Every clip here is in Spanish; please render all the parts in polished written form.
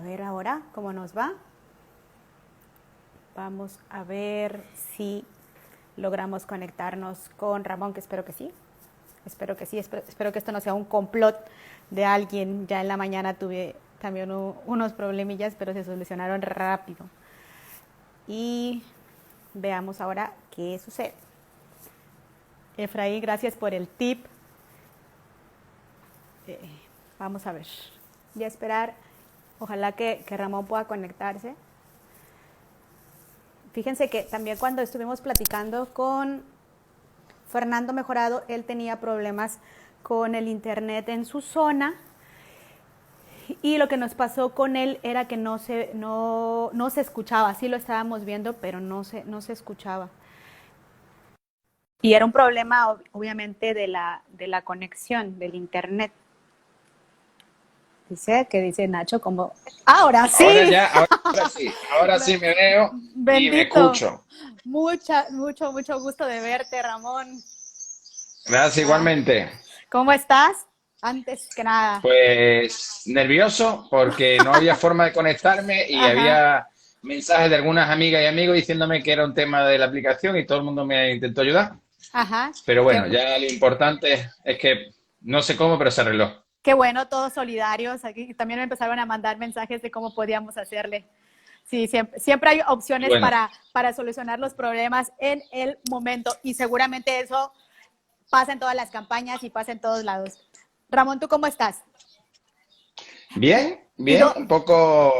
ver ahora cómo nos va. Vamos a ver si logramos conectarnos con Ramón, que espero que sí. Espero que sí, espero que esto no sea un complot de alguien. Ya en la mañana tuve también unos problemillas, pero se solucionaron rápido. Y veamos ahora qué sucede. Efraín, gracias por el tip. Vamos a ver. Voy a esperar. Ojalá que Ramón pueda conectarse. Fíjense que también cuando estuvimos platicando con Fernando Mejorado, él tenía problemas con el internet en su zona y lo que nos pasó con él era que no se escuchaba. Sí lo estábamos viendo, pero no se escuchaba. Y era un problema obviamente de la conexión, del internet. Dice Nacho como, ahora sí. Ahora sí me veo. Bendito. Y me escucho. Mucho gusto de verte, Ramón. Gracias, igualmente. ¿Cómo estás? Antes que nada. Pues nervioso porque no había forma de conectarme y Ajá. había mensajes de algunas amigas y amigos diciéndome que era un tema de la aplicación y todo el mundo me intentó ayudar. Ajá. Pero bueno, ya lo importante es que no sé cómo, pero se arregló. Qué bueno, todos solidarios. Aquí también me empezaron a mandar mensajes de cómo podíamos hacerle. Sí, siempre hay Y opciones bueno, para solucionar los problemas en el momento y seguramente eso pasa en todas las campañas y pasa en todos lados. Ramón, ¿tú cómo estás? bien, ¿Y bien, un poco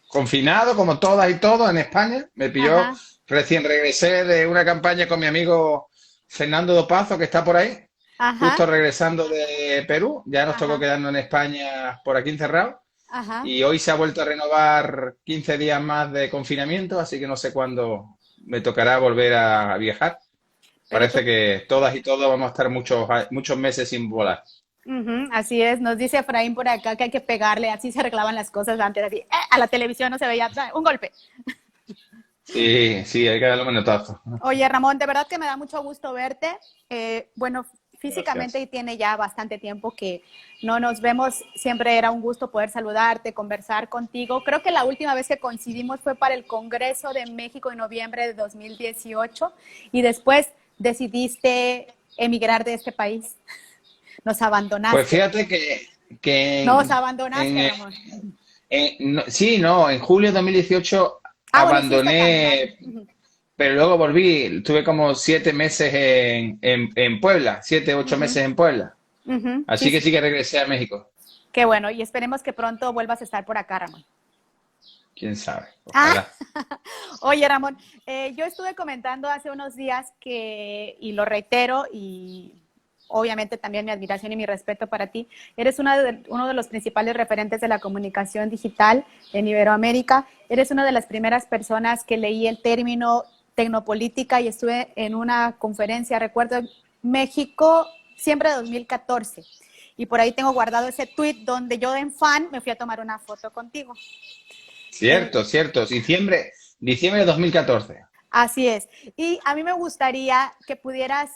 confinado como todas y todos en España. Me pilló, Ajá, recién regresé de una campaña con mi amigo Fernando Dopazo, que está por ahí, ajá, justo regresando de Perú. Ya nos tocó ajá, quedarnos en España por aquí encerrados. ajá. Y hoy se ha vuelto a renovar 15 días más de confinamiento, así que no sé cuándo me tocará volver a viajar. Pero tú, Parece que todas y todos vamos a estar muchos meses sin volar. así es, nos dice Efraín por acá que hay que pegarle, así se arreglaban las cosas antes, así, a la televisión no se veía, un golpe. Sí, sí, hay que darle un manotazo. Oye, Ramón, de verdad que me da mucho gusto verte. Bueno, físicamente y Gracias. tiene ya bastante tiempo que no nos vemos. Siempre era un gusto poder saludarte, conversar contigo. Creo que la última vez que coincidimos fue para el Congreso de México en noviembre de 2018 y después decidiste emigrar de este país. Nos Pues abandonaste. fíjate que Nos abandonaste, en, Ramón. sí, no, en julio de 2018 Bueno, hiciste cambiar. abandoné, pero luego volví. Tuve como 7 meses en Puebla, 8 meses en Puebla. Sí, Así que sí que regresé a México. qué bueno. Y esperemos que pronto vuelvas a estar por acá, Ramón. Quién sabe, Ah, ojalá. oye, Ramón, yo estuve comentando hace unos días y lo reitero, y obviamente también mi admiración y mi respeto para ti. Eres uno de los principales referentes de la comunicación digital en Iberoamérica. Eres una de las primeras personas que leí el término tecnopolítica y estuve en una conferencia, recuerdo, en México, siempre de 2014. Y por ahí tengo guardado ese tweet donde yo en fan me fui a tomar una foto contigo. Cierto, cierto. Diciembre de 2014. Así es. Y a mí me gustaría que pudieras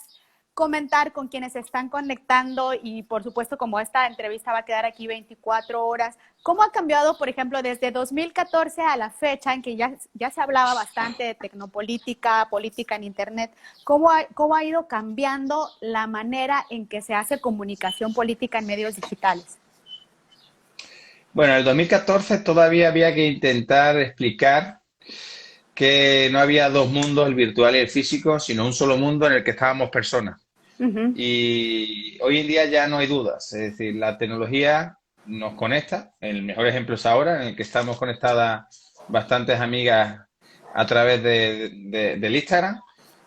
comentar con quienes se están conectando y por supuesto como esta entrevista va a quedar aquí 24 horas, ¿cómo ha cambiado, por ejemplo, desde 2014 a la fecha en que ya se hablaba bastante de tecnopolítica, política en Internet? ¿Cómo ha ido cambiando la manera en que se hace comunicación política en medios digitales? Bueno, en el 2014 todavía había que intentar explicar que no había dos mundos, el virtual y el físico, sino un solo mundo en el que estábamos personas. Ujú, Y hoy en día ya no hay dudas, es decir, la tecnología nos conecta, el mejor ejemplo es ahora, en el que estamos conectadas bastantes amigas a través del Instagram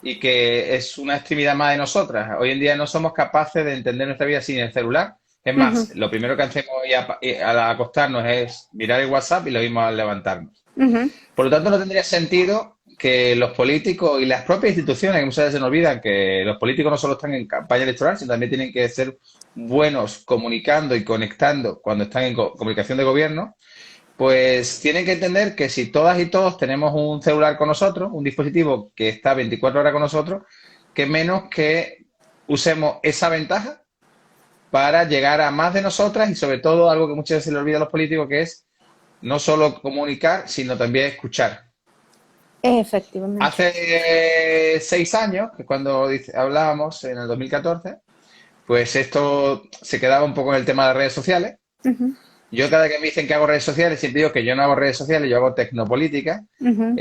y que es una actividad más de nosotras. Hoy en día no somos capaces de entender nuestra vida sin el celular. Es ujú, más, lo primero que hacemos al acostarnos es mirar el WhatsApp y lo mismo al levantarnos. ujú. Por lo tanto, no tendría sentido que los políticos y las propias instituciones, que muchas veces se nos olvidan que los políticos no solo están en campaña electoral, sino también tienen que ser buenos comunicando y conectando cuando están en comunicación de gobierno, pues tienen que entender que si todas y todos tenemos un celular con nosotros, un dispositivo que está 24 horas con nosotros, que menos que usemos esa ventaja para llegar a más de nosotras y sobre todo algo que muchas veces se le olvida a los políticos, que es no solo comunicar, sino también escuchar. Efectivamente. Hace 6 años, que cuando hablábamos en el 2014, pues esto se quedaba un poco en el tema de las redes sociales. Ujú, Yo cada vez que me dicen que hago redes sociales, siempre digo que yo no hago redes sociales, yo hago tecnopolítica. ujú,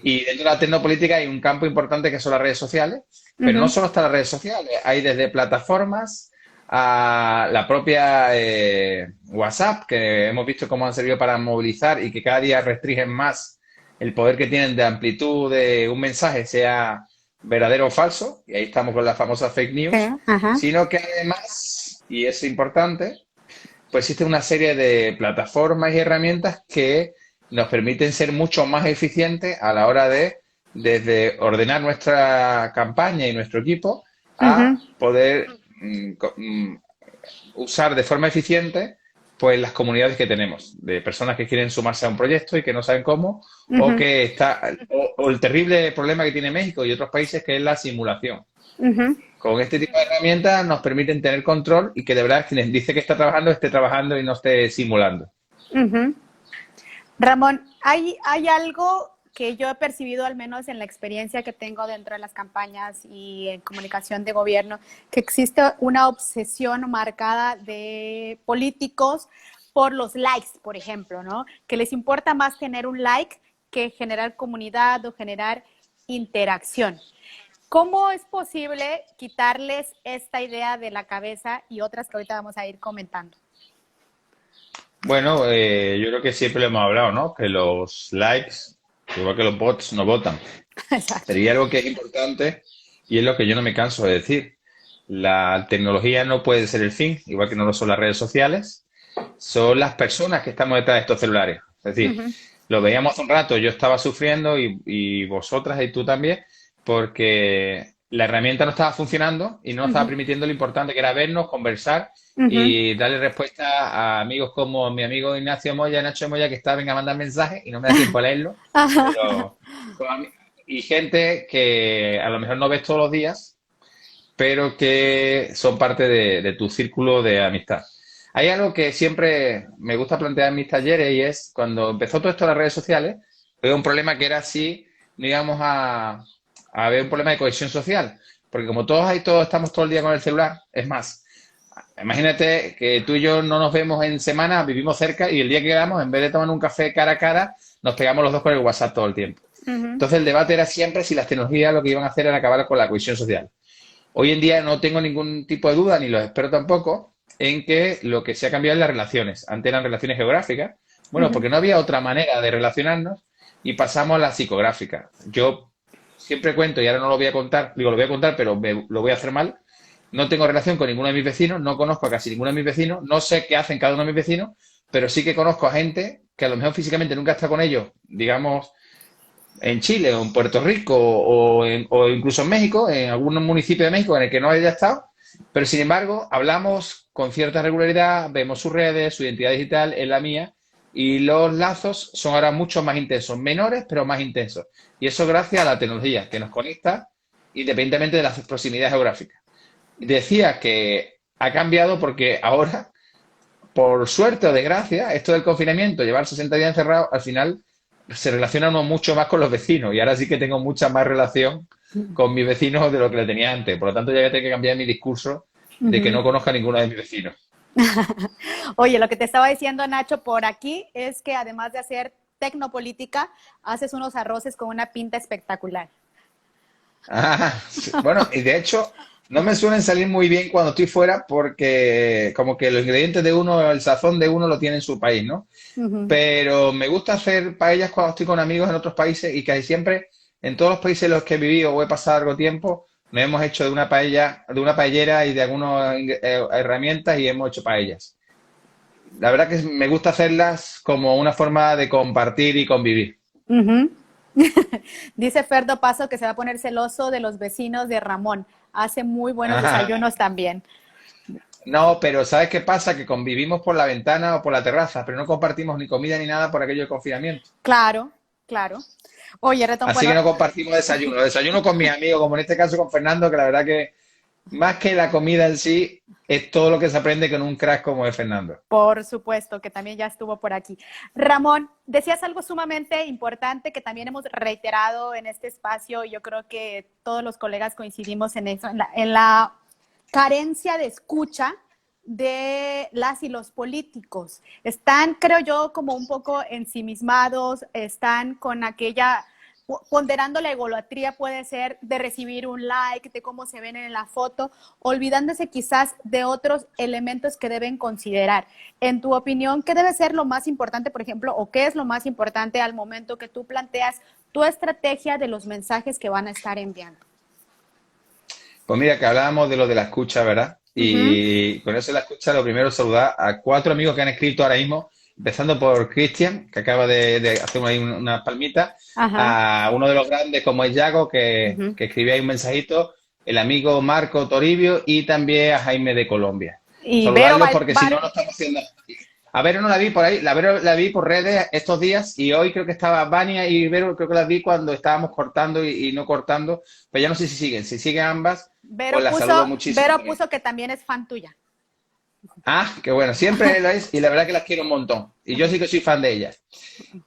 Y dentro de la tecnopolítica hay un campo importante que son las redes sociales, pero no ujú. solo están las redes sociales, hay desde plataformas a la propia WhatsApp, que hemos visto cómo han servido para movilizar y que cada día restringen más el poder que tienen de amplitud de un mensaje, sea verdadero o falso, y ahí estamos con las famosas fake Sí, news, ajá. sino que además, y es importante, pues existe una serie de plataformas y herramientas que nos permiten ser mucho más eficientes a la hora de, desde ordenar nuestra campaña y nuestro equipo, Ujú, a poder usar de forma eficiente pues las comunidades que tenemos, de personas que quieren sumarse a un proyecto y que no saben cómo, o ujú, que está, o el terrible problema que tiene México y otros países, que es la simulación. ujú, Con este tipo de herramientas nos permiten tener control y que de verdad quien dice que está trabajando esté trabajando y no esté simulando. ujú. Ramón, hay algo que yo he percibido, al menos en la experiencia que tengo dentro de las campañas y en comunicación de gobierno, que existe una obsesión marcada de políticos por los likes, por ejemplo, ¿no? Que les importa más tener un like que generar comunidad o generar interacción. ¿Cómo es posible quitarles esta idea de la cabeza y otras que ahorita vamos a ir comentando? Bueno, yo creo que siempre lo hemos hablado, ¿no? Que los likes, igual que los bots, no votan. Exacto. Sería algo que es importante y es lo que yo no me canso de decir. La tecnología no puede ser el fin, igual que no lo son las redes sociales. Son las personas que estamos detrás de estos celulares. Es decir, Ujú, lo veíamos hace un rato, yo estaba sufriendo y vosotras y tú también, porque la herramienta no estaba funcionando y no nos estaba ujú, permitiendo lo importante que era vernos, conversar ujú. y darle respuesta a amigos como mi amigo Ignacio Moya, Nacho Moya, que está, venga a mandar mensajes y no me da tiempo a leerlo, pero y gente que a lo mejor no ves todos los días, pero que son parte de tu círculo de amistad. Hay algo que siempre me gusta plantear en mis talleres y es cuando empezó todo esto de las redes sociales, había un problema que era si no íbamos a ver un problema de cohesión social. Porque como todos ahí todos estamos todo el día con el celular, es más, imagínate que tú y yo no nos vemos en semana, vivimos cerca y el día que quedamos, en vez de tomar un café cara a cara, nos pegamos los dos con el WhatsApp todo el tiempo. Ujú, Entonces el debate era siempre si las tecnologías lo que iban a hacer era acabar con la cohesión social. Hoy en día no tengo ningún tipo de duda, ni los espero tampoco, en que lo que se ha cambiado es las relaciones. Antes eran relaciones geográficas, bueno, ujú, porque no había otra manera de relacionarnos y pasamos a la psicográfica. Yo siempre cuento, y ahora no lo voy a contar, digo, lo voy a contar, pero lo voy a hacer mal. No tengo relación con ninguno de mis vecinos, no conozco a casi ninguno de mis vecinos, no sé qué hacen cada uno de mis vecinos, pero sí que conozco a gente que a lo mejor físicamente nunca está con ellos, digamos, en Chile o en Puerto Rico o incluso en México, en algún municipio de México en el que no haya estado, pero sin embargo hablamos con cierta regularidad, vemos sus redes, su identidad digital es la mía y los lazos son ahora mucho más intensos, menores pero más intensos. Y eso gracias a la tecnología que nos conecta independientemente de las proximidades geográficas. Decía que ha cambiado porque ahora, por suerte o desgracia, esto del confinamiento, llevar 60 días encerrado, al final se relaciona uno mucho más con los vecinos y ahora sí que tengo mucha más relación con mis vecinos de lo que le tenía antes. Por lo tanto, ya voy a tener que cambiar mi discurso de que ujú. no conozca a ninguno de mis vecinos. Oye, lo que te estaba diciendo, Nacho, por aquí es que además de hacer tecnopolítica, haces unos arroces con una pinta espectacular. Ah, sí. Bueno, y de hecho, no me suelen salir muy bien cuando estoy fuera porque como que los ingredientes de uno, el sazón de uno lo tiene en su país, ¿no? Ujú. Pero me gusta hacer paellas cuando estoy con amigos en otros países y casi siempre, en todos los países en los que he vivido o he pasado algo tiempo, nos hemos hecho de una paella, de una paellera y de algunas herramientas y hemos hecho paellas. La verdad que me gusta hacerlas como una forma de compartir y convivir. Ujú. Dice Ferdo Paso que se va a poner celoso de los vecinos de Ramón. Hace muy buenos Ajá. desayunos también. No, pero ¿sabes qué pasa? Que convivimos por la ventana o por la terraza, pero no compartimos ni comida ni nada por aquello de confinamiento. Claro, claro. Oye, Retón, Así bueno, que no compartimos desayuno. Desayuno con mis amigos, como en este caso con Fernando, que la verdad que más que la comida en sí, es todo lo que se aprende con un crack como es Fernando. Por supuesto, que también ya estuvo por aquí. Ramón, decías algo sumamente importante que también hemos reiterado en este espacio, y yo creo que todos los colegas coincidimos en eso, en la carencia de escucha de las y los políticos. Están, creo yo, como un poco ensimismados, están con aquella, ponderando la egolatría, puede ser de recibir un like, de cómo se ven en la foto, olvidándose quizás de otros elementos que deben considerar. En tu opinión, ¿qué debe ser lo más importante, por ejemplo, o qué es lo más importante al momento que tú planteas tu estrategia de los mensajes que van a estar enviando? Pues mira, que hablábamos de lo de la escucha, ¿verdad? Uh-huh. Y con eso de la escucha, lo primero es saludar a 4 amigos que han escrito ahora mismo, empezando por Cristian, que acaba de hacer unas palmitas, Ajá. a uno de los grandes como es Yago, Uh-huh. que escribía ahí un mensajito, el amigo Marco Toribio y también a Jaime de Colombia. Y Vero Saludarlos porque si no, no estamos haciendo. A Vero no la vi por ahí, la Vero la vi por redes estos días y hoy creo que estaba Vania y Vero, creo que las vi cuando estábamos cortando y no cortando, pero ya no sé si siguen ambas, pues las saludo muchísimo Vero también. puso que también es fan tuya. Ah, qué bueno, siempre lo es y la verdad que las quiero un montón y yo sí que soy fan de ellas.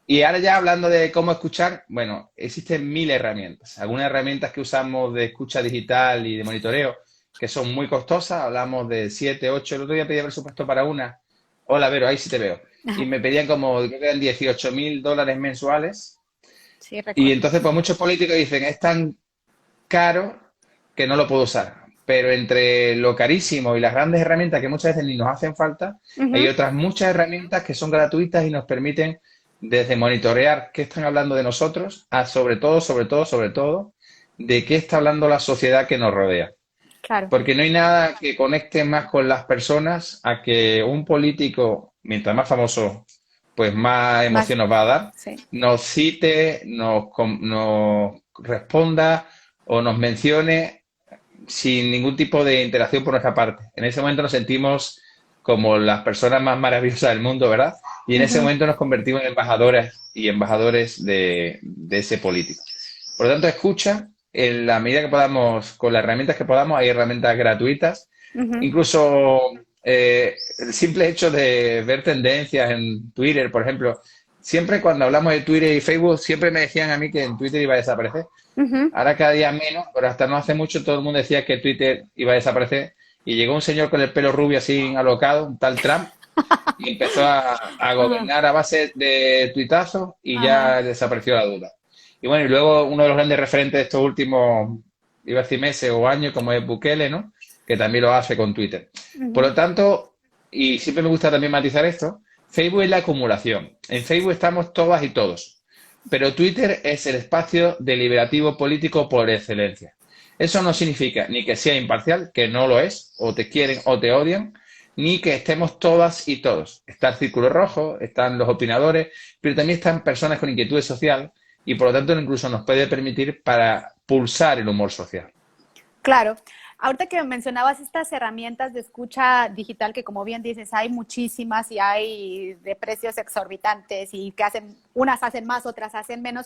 Y ahora ya hablando de cómo escuchar, bueno, existen 1000 herramientas, algunas herramientas que usamos de escucha digital y de monitoreo que son muy costosas, hablamos de 7, 8, el otro día pedí presupuesto para una. Hola, Vero, ahí sí te veo. Y me pedían como, creo que eran $18.000 mensuales. Sí, Y recuerdo. entonces, pues muchos políticos dicen, es tan caro que no lo puedo usar. Pero entre lo carísimo y las grandes herramientas que muchas veces ni nos hacen falta, hay Uh-huh. otras muchas herramientas que son gratuitas y nos permiten desde monitorear qué están hablando de nosotros, a sobre todo, de qué está hablando la sociedad que nos rodea. Claro. Porque no hay nada que conecte más con las personas a que un político, mientras más famoso, pues más Más, emoción nos va a dar, sí. nos cite, nos responda o nos mencione sin ningún tipo de interacción por nuestra parte. En ese momento nos sentimos como las personas más maravillosas del mundo, ¿verdad? Y en ese Uh-huh. momento nos convertimos en embajadores y embajadores de ese político. Por lo tanto, escucha en la medida que podamos, con las herramientas que podamos, hay herramientas gratuitas. Uh-huh. Incluso el simple hecho de ver tendencias en Twitter, por ejemplo, siempre cuando hablamos de Twitter y Facebook, siempre me decían a mí que en Twitter iba a desaparecer. Uh-huh. Ahora cada día menos, pero hasta no hace mucho todo el mundo decía que Twitter iba a desaparecer. Y llegó un señor con el pelo rubio así alocado, un tal Trump, y empezó a Uh-huh. gobernar a base de tuitazos y Ajá. ya desapareció la duda. Y bueno, y luego uno de los grandes referentes de estos últimos, iba a decir meses o años, como es Bukele, ¿no? Que también lo hace con Twitter. Por Uh-huh. lo tanto, y siempre me gusta también matizar esto, Facebook es la acumulación. En Facebook estamos todas y todos, pero Twitter es el espacio deliberativo político por excelencia. Eso no significa ni que sea imparcial, que no lo es, o te quieren o te odian, ni que estemos todas y todos. Está el Círculo Rojo, están los opinadores, pero también están personas con inquietud social y por lo tanto incluso nos puede permitir para pulsar el humor social. Claro. Ahorita que mencionabas estas herramientas de escucha digital, que como bien dices, hay muchísimas y hay de precios exorbitantes y que hacen, unas hacen más, otras hacen menos.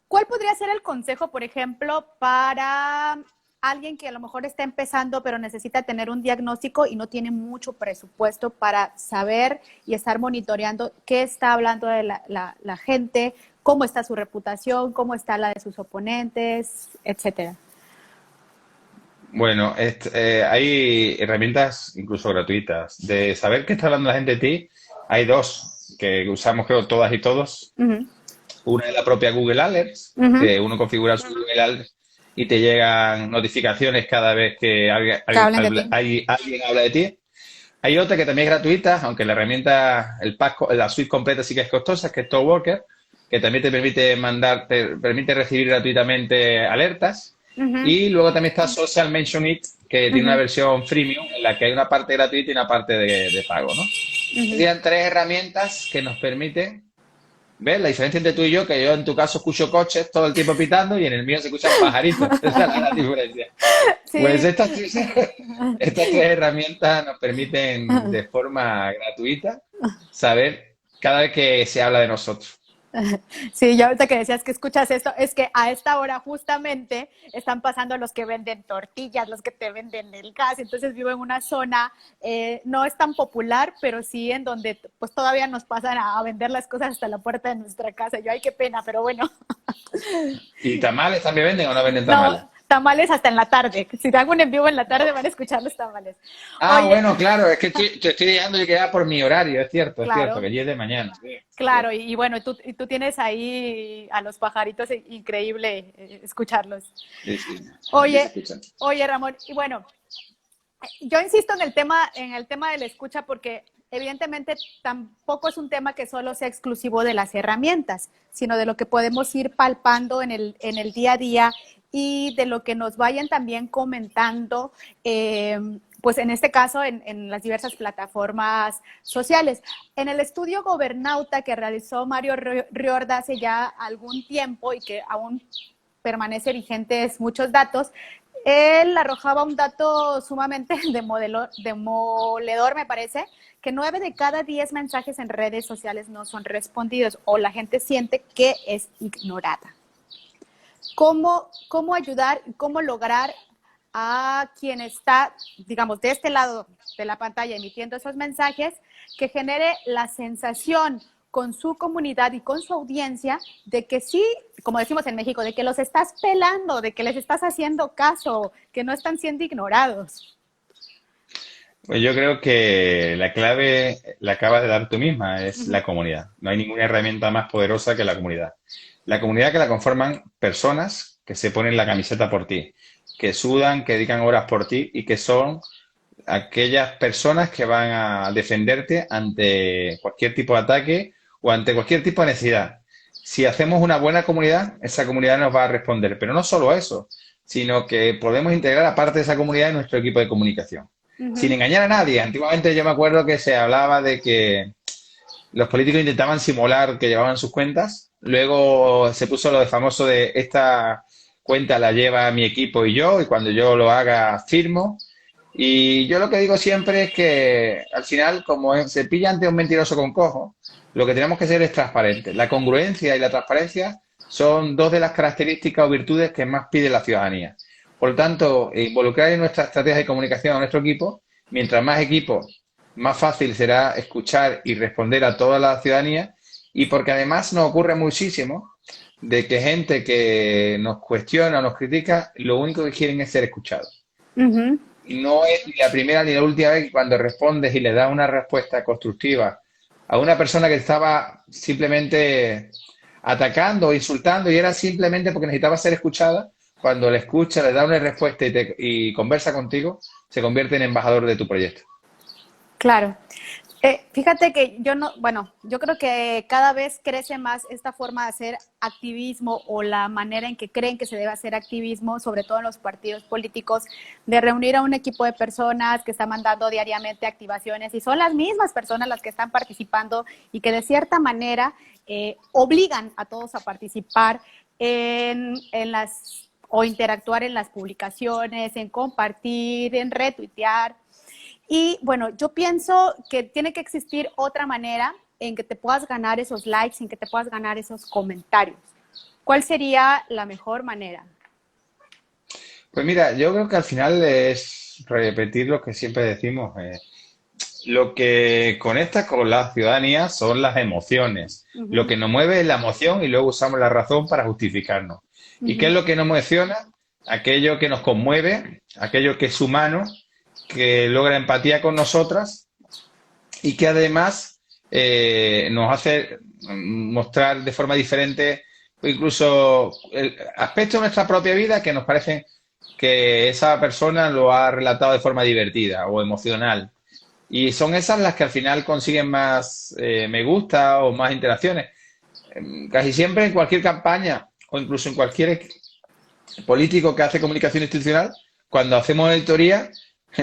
¿Cuál podría ser el consejo, por ejemplo, para alguien que a lo mejor está empezando, pero necesita tener un diagnóstico y no tiene mucho presupuesto para saber y estar monitoreando qué está hablando de la gente, cómo está su reputación, cómo está la de sus oponentes, etcétera? Bueno, hay herramientas incluso gratuitas. De saber qué está hablando la gente de ti, hay dos que usamos creo todas y todos. Uh-huh. Una es la propia Google Alerts, Uh-huh. que uno configura su Google Alerts y te llegan notificaciones cada vez que Que hablen de ti. alguien habla de ti. Hay otra que también es gratuita, aunque la herramienta, la suite completa sí que es costosa, que es Talkwalker, que también te permite te permite recibir gratuitamente alertas. Uh-huh. Y luego también está Social Mention It, que tiene una Uh-huh. versión freemium en la que hay una parte gratuita y una parte de pago, ¿no? Uh-huh. Serían 3 herramientas que nos permiten ver la diferencia entre tú y yo, que yo en tu caso escucho coches todo el tiempo pitando y en el mío se escuchan pajaritos. Esa es la diferencia. Pues Sí. estas 3 herramientas nos permiten de forma gratuita saber cada vez que se habla de nosotros. Sí, yo ahorita que decías que escuchas esto, es que a esta hora justamente están pasando los que venden tortillas, los que te venden el gas, entonces vivo en una zona, no es tan popular, pero sí en donde pues todavía nos pasan a vender las cosas hasta la puerta de nuestra casa. Yo, ay, qué pena, pero bueno, ¿Y tamales también venden o no venden tamales? no, tamales hasta en la tarde. Si te hago un en vivo en la tarde van a escuchar los tamales. Ah, Oye, bueno, claro, es que te estoy dejando yo quedar por mi horario, es cierto, claro, que 10 de mañana. Sí, claro, cierto. y bueno, y tú tienes ahí a los pajaritos, increíble escucharlos. Sí, sí, aquí se Oye, escuchan. oye, Ramón, y bueno, yo insisto en el tema de la escucha porque evidentemente tampoco es un tema que solo sea exclusivo de las herramientas, sino de lo que podemos ir palpando en el día a día y de lo que nos vayan también comentando, pues en este caso en las diversas plataformas sociales. En el estudio Gobernauta que realizó Mario Riorda hace ya algún tiempo y que aún permanece vigentes muchos datos, él arrojaba un dato sumamente demoledor, me parece, que 9 de cada 10 mensajes en redes sociales no son respondidos o la gente siente que es ignorada. ¿Cómo ayudar y cómo lograr a quien está, digamos, de este lado de la pantalla emitiendo esos mensajes, que genere la sensación con su comunidad y con su audiencia de que sí, como decimos en México, de que los estás pelando, de que les estás haciendo caso, que no están siendo ignorados? Pues yo creo que la clave la acabas de dar tú misma, Uh es -huh. la comunidad. No hay ninguna herramienta más poderosa que la comunidad. La comunidad que la conforman personas que se ponen la camiseta por ti, que sudan, que dedican horas por ti y que son aquellas personas que van a defenderte ante cualquier tipo de ataque o ante cualquier tipo de necesidad. Si hacemos una buena comunidad, esa comunidad nos va a responder. Pero no solo eso, sino que podemos integrar a parte de esa comunidad en nuestro equipo de comunicación. Uh Sin -huh. engañar a nadie. Antiguamente yo me acuerdo que se hablaba de que los políticos intentaban simular que llevaban sus cuentas. Luego se puso lo de famoso de esta cuenta la lleva mi equipo y yo, y cuando yo lo haga firmo. Y yo lo que digo siempre es que al final, como se pilla ante un mentiroso con cojo, lo que tenemos que ser es transparentes. La congruencia y la transparencia son dos de las características o virtudes que más pide la ciudadanía. Por lo tanto, involucrar en nuestra estrategia de comunicación a nuestro equipo, mientras más equipo, más fácil será escuchar y responder a toda la ciudadanía, y porque además nos ocurre muchísimo de que gente que nos cuestiona o nos critica, lo único que quieren es ser escuchados. Uh -huh. Y no es ni la primera ni la última vez que cuando respondes y le das una respuesta constructiva a una persona que estaba simplemente atacando o insultando y era simplemente porque necesitaba ser escuchada, cuando le escucha, le da una respuesta y conversa contigo, se convierte en embajador de tu proyecto. Claro. Fíjate que yo no, bueno, yo creo que cada vez crece más esta forma de hacer activismo o la manera en que creen que se debe hacer activismo, sobre todo en los partidos políticos, de reunir a un equipo de personas que están mandando diariamente activaciones y son las mismas personas las que están participando y que de cierta manera obligan a todos a participar en las o interactuar en las publicaciones, en compartir, en retuitear. Y bueno, yo pienso que tiene que existir otra manera en que te puedas ganar esos likes, en que te puedas ganar esos comentarios. ¿Cuál sería la mejor manera? Pues mira, yo creo que al final es repetir lo que siempre decimos. Lo que conecta con la ciudadanía son las emociones. Uh Lo -huh, que nos mueve es la emoción y luego usamos la razón para justificarnos. uh ¿Y qué es -huh. lo que nos emociona? Aquello que nos conmueve, aquello que es humano, que logra empatía con nosotras y que además nos hace mostrar de forma diferente incluso aspectos de nuestra propia vida que nos parecen que esa persona lo ha relatado de forma divertida o emocional. Y son esas las que al final consiguen más me gusta o más interacciones. Casi siempre en cualquier campaña o incluso en cualquier político que hace comunicación institucional, cuando hacemos auditoría,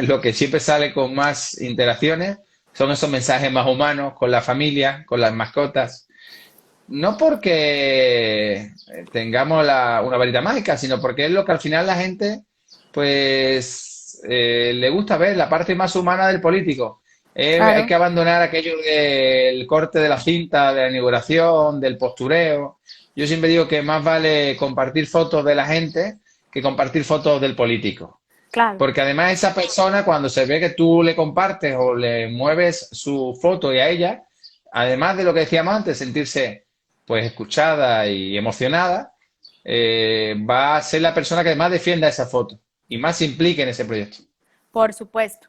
lo que siempre sale con más interacciones son esos mensajes más humanos con la familia, con las mascotas. No porque tengamos una varita mágica, sino porque es lo que al final la gente, pues, le gusta ver, la parte más humana del político. Hay Claro. que abandonar aquello del corte de la cinta, de la inauguración, del postureo. Yo siempre digo que más vale compartir fotos de la gente que compartir fotos del político. Claro, Porque además esa persona, cuando se ve que tú le compartes o le mueves su foto y a ella, además de lo que decíamos antes, sentirse pues escuchada y emocionada, va a ser la persona que más defienda esa foto y más se implique en ese proyecto. por supuesto.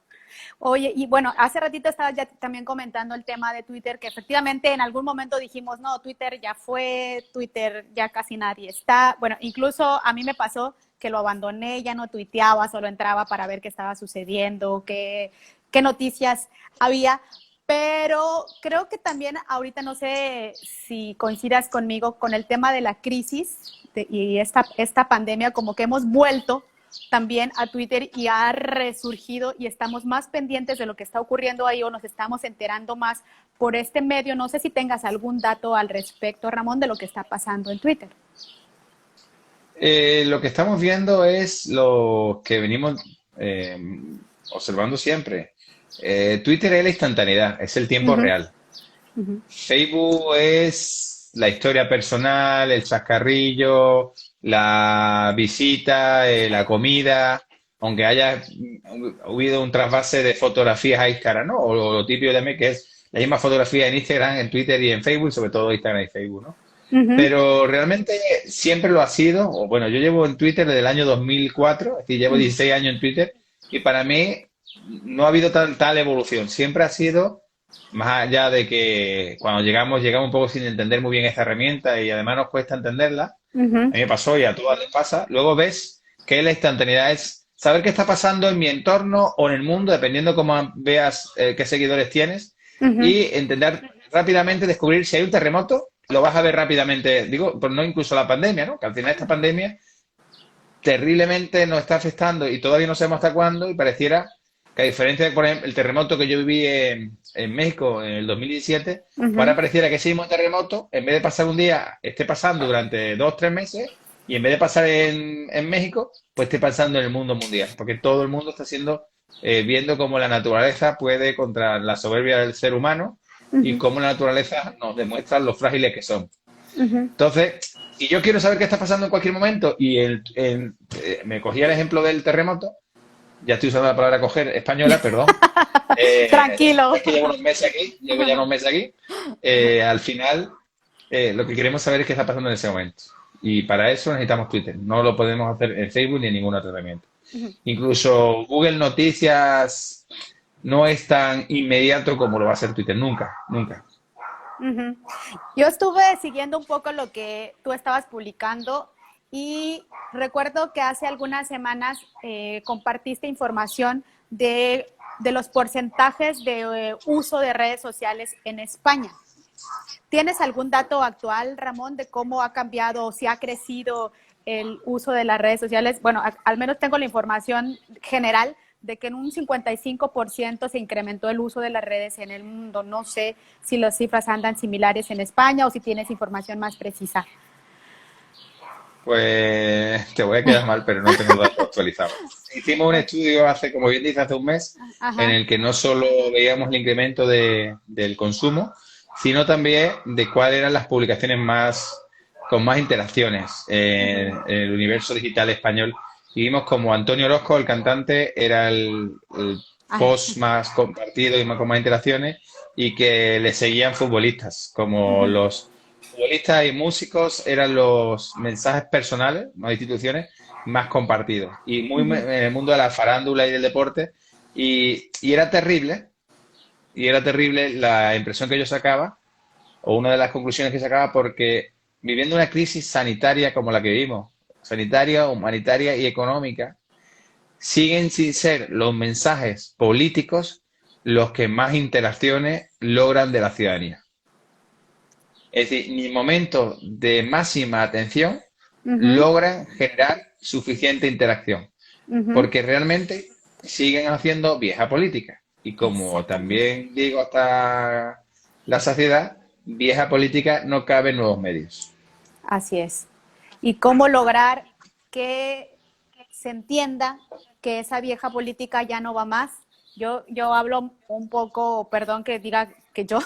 Oye, y bueno, hace ratito estabas ya también comentando el tema de Twitter, que efectivamente en algún momento dijimos, no, Twitter ya fue, Twitter ya casi nadie está. Bueno, incluso a mí me pasó que lo abandoné, ya no tuiteaba, solo entraba para ver qué estaba sucediendo, qué noticias había. Pero creo que también ahorita no sé si coincidas conmigo con el tema de la crisis y esta pandemia, como que hemos vuelto también a Twitter y ha resurgido y estamos más pendientes de lo que está ocurriendo ahí o nos estamos enterando más por este medio. No sé si tengas algún dato al respecto, Ramón, de lo que está pasando en Twitter. Lo que estamos viendo es lo que venimos observando siempre. Twitter es la instantaneidad, es el Uh tiempo -huh, real. uh -huh. Facebook es la historia personal, el chascarrillo, la visita, la comida, aunque haya habido un trasvase de fotografías a Instagram, ¿no? O lo típico también que es la misma fotografía en Instagram, en Twitter y en Facebook, sobre todo Instagram y Facebook, ¿no? Uh -huh, Pero realmente siempre lo ha sido, o bueno, yo llevo en Twitter desde el año 2004, es decir, llevo 16 años en Twitter, y para mí no ha habido tal evolución, siempre ha sido, más allá de que cuando llegamos un poco sin entender muy bien esta herramienta y además nos cuesta entenderla, uh -huh, a mí me pasó y a todas les pasa, luego ves que la instantaneidad es saber qué está pasando en mi entorno o en el mundo, dependiendo cómo veas qué seguidores tienes, uh -huh. y entender rápidamente, descubrir si hay un terremoto, lo vas a ver rápidamente, digo, pues no incluso la pandemia, ¿no? Que al final esta pandemia terriblemente nos está afectando y todavía no sabemos hasta cuándo y pareciera que a diferencia de, por ejemplo, el terremoto que yo viví en México en el 2017, Uh pues -huh. ahora pareciera que ese mismo terremoto, en vez de pasar un día, esté pasando durante 2 o 3 meses y en vez de pasar en México, pues esté pasando en el mundo mundial, porque todo el mundo está viendo cómo la naturaleza puede contra la soberbia del ser humano Uh y -huh. cómo la naturaleza nos demuestra lo frágiles que son. Uh -huh. Entonces, si yo quiero saber qué está pasando en cualquier momento y me cogía el ejemplo del terremoto, ya estoy usando la palabra coger española, perdón. Tranquilo. Es que llevo unos meses aquí, llevo ya unos meses aquí. Al final, lo que queremos saber es qué está pasando en ese momento. Y para eso necesitamos Twitter. No lo podemos hacer en Facebook ni en ninguna otra herramienta. Uh -huh. Incluso Google Noticias no es tan inmediato como lo va a ser Twitter. Nunca, nunca. Uh -huh. Yo estuve siguiendo un poco lo que tú estabas publicando y recuerdo que hace algunas semanas compartiste información de los porcentajes de uso de redes sociales en España. ¿Tienes algún dato actual, Ramón, de cómo ha cambiado o si ha crecido el uso de las redes sociales? Bueno, al menos tengo la información general de que en un 55% se incrementó el uso de las redes en el mundo. No sé si las cifras andan similares en España o si tienes información más precisa. Pues te voy a quedar mal, pero no tengo datos actualizados. Hicimos un estudio hace, como bien dice, hace un mes, en Ajá. el que no solo veíamos el incremento del consumo, sino también de cuáles eran las publicaciones con más interacciones en el universo digital español. Y vimos como Antonio Orozco, el cantante, era el Ay. post más compartido y con más interacciones, y que le seguían futbolistas, como Uh-huh. los futbolistas y músicos eran los mensajes personales, no de instituciones, más compartidos. Y muy Uh-huh. en el mundo de la farándula y del deporte. Y era terrible la impresión que yo sacaba, o una de las conclusiones que sacaba, porque viviendo una crisis sanitaria como la que vivimos, sanitaria, humanitaria y económica, siguen sin ser los mensajes políticos los que más interacciones logran de la ciudadanía. Es decir, ni momentos de máxima atención Uh-huh. logran generar suficiente interacción, Uh-huh. porque realmente siguen haciendo vieja política. Y como Exactamente. también digo hasta la saciedad, vieja política no cabe en nuevos medios. Así es. ¿Y cómo lograr que se entienda que esa vieja política ya no va más Yo hablo un poco, perdón que diga que yo,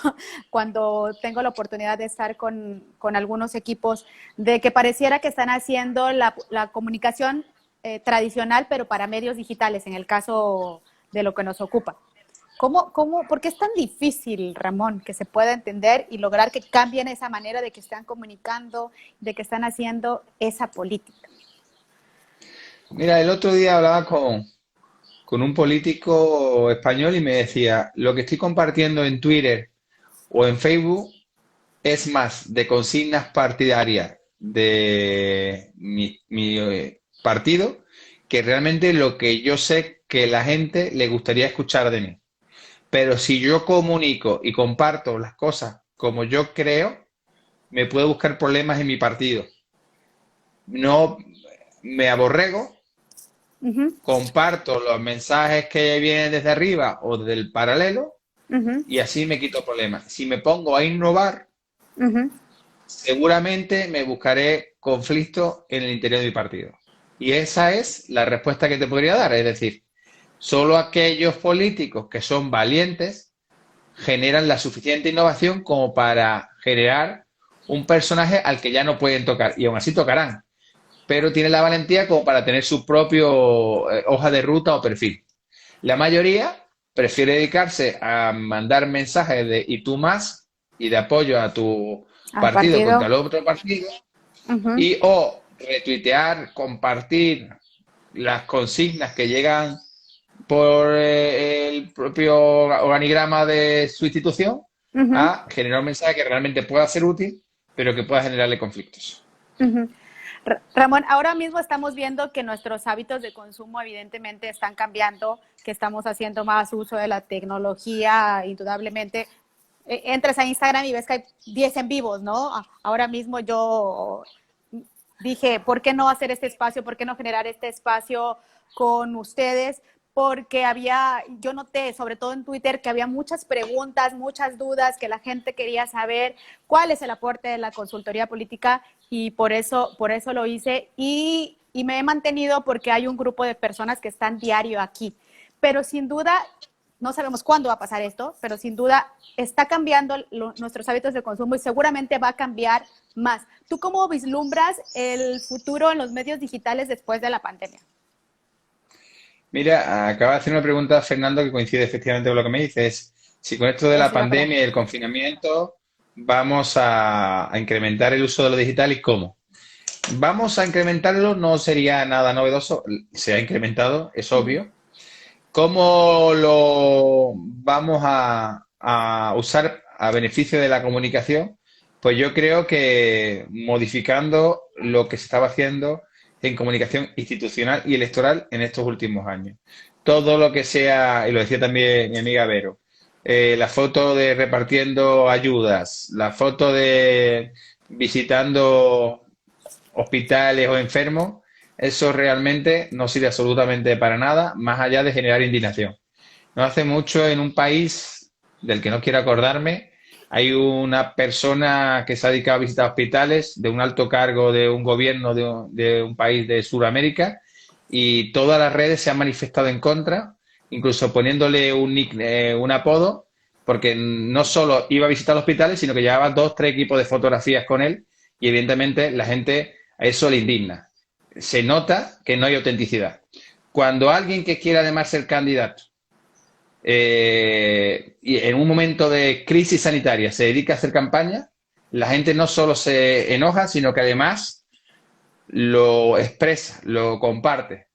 cuando tengo la oportunidad de estar con algunos equipos, de que pareciera que están haciendo la comunicación tradicional, pero para medios digitales, en el caso de lo que nos ocupa. ¿Por qué es tan difícil, Ramón, que se pueda entender y lograr que cambien esa manera de que están comunicando, de que están haciendo esa política? Mira, el otro día hablaba con un político español y me decía, lo que estoy compartiendo en Twitter o en Facebook es más de consignas partidarias de mi partido que realmente lo que yo sé que la gente le gustaría escuchar de mí. Pero si yo comunico y comparto las cosas como yo creo, me puedo buscar problemas en mi partido. No me aborrego, Uh-huh, comparto los mensajes que vienen desde arriba o desde el paralelo uh-huh, y así me quito problemas. Si me pongo a innovar, uh-huh, seguramente me buscaré conflicto en el interior de mi partido. Y esa es la respuesta que te podría dar. Es decir, solo aquellos políticos que son valientes generan la suficiente innovación como para generar un personaje al que ya no pueden tocar. Y aún así tocarán, pero tienen la valentía como para tener su propio hoja de ruta o perfil. La mayoría prefiere dedicarse a mandar mensajes de y tú más y de apoyo a tu al partido contra partido. el otro partido Uh-huh, y o retuitear, compartir las consignas que llegan por el propio organigrama de su institución uh-huh, a generar un mensaje que realmente pueda ser útil, pero que pueda generarle conflictos. uh-huh. Ramón, ahora mismo estamos viendo que nuestros hábitos de consumo evidentemente están cambiando, que estamos haciendo más uso de la tecnología, indudablemente. Entras a Instagram y ves que hay 10 en vivos, ¿no? Ahora mismo yo dije, ¿por qué no hacer este espacio? ¿Por qué no generar este espacio con ustedes? Porque yo noté, sobre todo en Twitter, que había muchas preguntas, muchas dudas, que la gente quería saber cuál es el aporte de la consultoría política y por eso lo hice y me he mantenido porque hay un grupo de personas que están diario aquí. Pero sin duda, no sabemos cuándo va a pasar esto, pero sin duda está cambiando nuestros hábitos de consumo y seguramente va a cambiar más. ¿Tú cómo vislumbras el futuro en los medios digitales después de la pandemia? Mira, acaba de hacer una pregunta Fernando que coincide efectivamente con lo que me dices. Si con esto de la Eso iba a pandemia y el preguntar. confinamiento vamos a incrementar el uso de lo digital y cómo. Vamos a incrementarlo, no sería nada novedoso, se ha incrementado, es Uh-huh. obvio. ¿Cómo lo vamos a usar a beneficio de la comunicación? Pues yo creo que modificando lo que se estaba haciendo en comunicación institucional y electoral en estos últimos años. Todo lo que sea, y lo decía también mi amiga Vero, la foto de repartiendo ayudas, la foto de visitando hospitales o enfermos, eso realmente no sirve absolutamente para nada, más allá de generar indignación. No hace mucho en un país del que no quiero acordarme, hay una persona que se ha dedicado a visitar hospitales de un alto cargo de un gobierno de un país de Sudamérica y todas las redes se han manifestado en contra, incluso poniéndole un apodo, porque no solo iba a visitar hospitales, sino que llevaba dos, tres equipos de fotografías con él y evidentemente la gente a eso le indigna. Se nota que no hay autenticidad. Cuando alguien que quiera además ser candidato y en un momento de crisis sanitaria se dedica a hacer campaña, la gente no solo se enoja, sino que además lo expresa, lo comparte.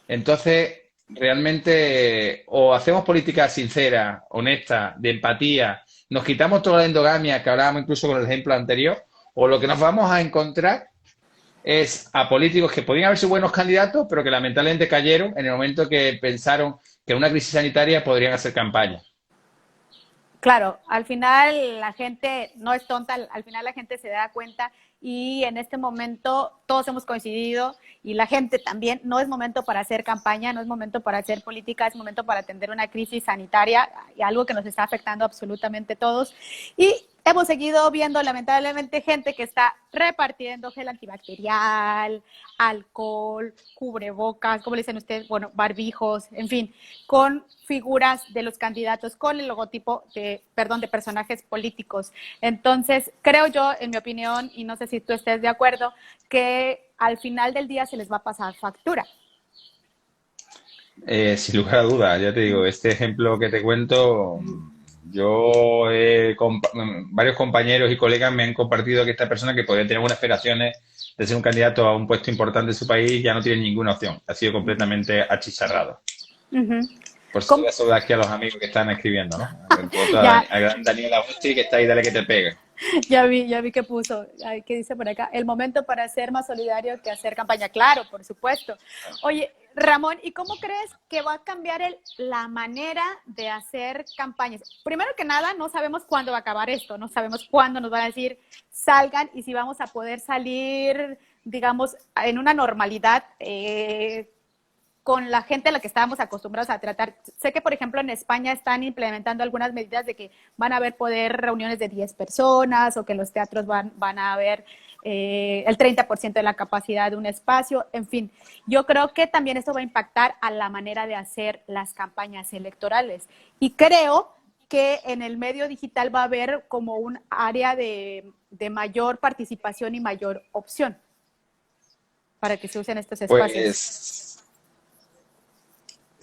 Entonces, realmente, o hacemos política sincera, honesta, de empatía, nos quitamos toda la endogamia que hablábamos incluso con el ejemplo anterior, o lo que nos vamos a encontrar es a políticos que podían haber sido buenos candidatos, pero que lamentablemente cayeron en el momento que pensaron que en una crisis sanitaria podrían hacer campaña. Claro, al final la gente no es tonta, al final la gente se da cuenta y en este momento todos hemos coincidido y la gente también, no es momento para hacer campaña, no es momento para hacer política, es momento para atender una crisis sanitaria y algo que nos está afectando absolutamente todos. Y hemos seguido viendo lamentablemente gente que está repartiendo gel antibacterial, alcohol, cubrebocas, como le dicen ustedes, bueno, barbijos, en fin, con figuras de los candidatos, con el logotipo de, perdón, de personajes políticos. Entonces, creo yo, en mi opinión, y no sé si tú estés de acuerdo, que al final del día se les va a pasar factura. Sin lugar a dudas, ya te digo, este ejemplo que te cuento, yo, varios compañeros y colegas me han compartido que esta persona que podría tener buenas aspiraciones de ser un candidato a un puesto importante en su país ya no tiene ninguna opción, ha sido completamente achicharrado. Uh-huh. Por eso voy a saludar aquí a los amigos que están escribiendo, ¿no? Ya, A gran Daniel Agosti que está ahí, dale que te pegue. ya vi que puso, que dice por acá, el momento para ser más solidario que hacer campaña. Claro, por supuesto. Oye, Ramón, ¿y cómo crees que va a cambiar la manera de hacer campañas? Primero que nada, no sabemos cuándo va a acabar esto, no sabemos cuándo nos van a decir salgan y si vamos a poder salir, digamos, en una normalidad con la gente a la que estábamos acostumbrados a tratar. Sé que, por ejemplo, en España están implementando algunas medidas de que van a haber poder reuniones de 10 personas o que los teatros van a haber el 30% de la capacidad de un espacio. En fin, yo creo que también esto va a impactar a la manera de hacer las campañas electorales. Y creo que en el medio digital va a haber como un área de mayor participación y mayor opción para que se usen estos espacios. Pues,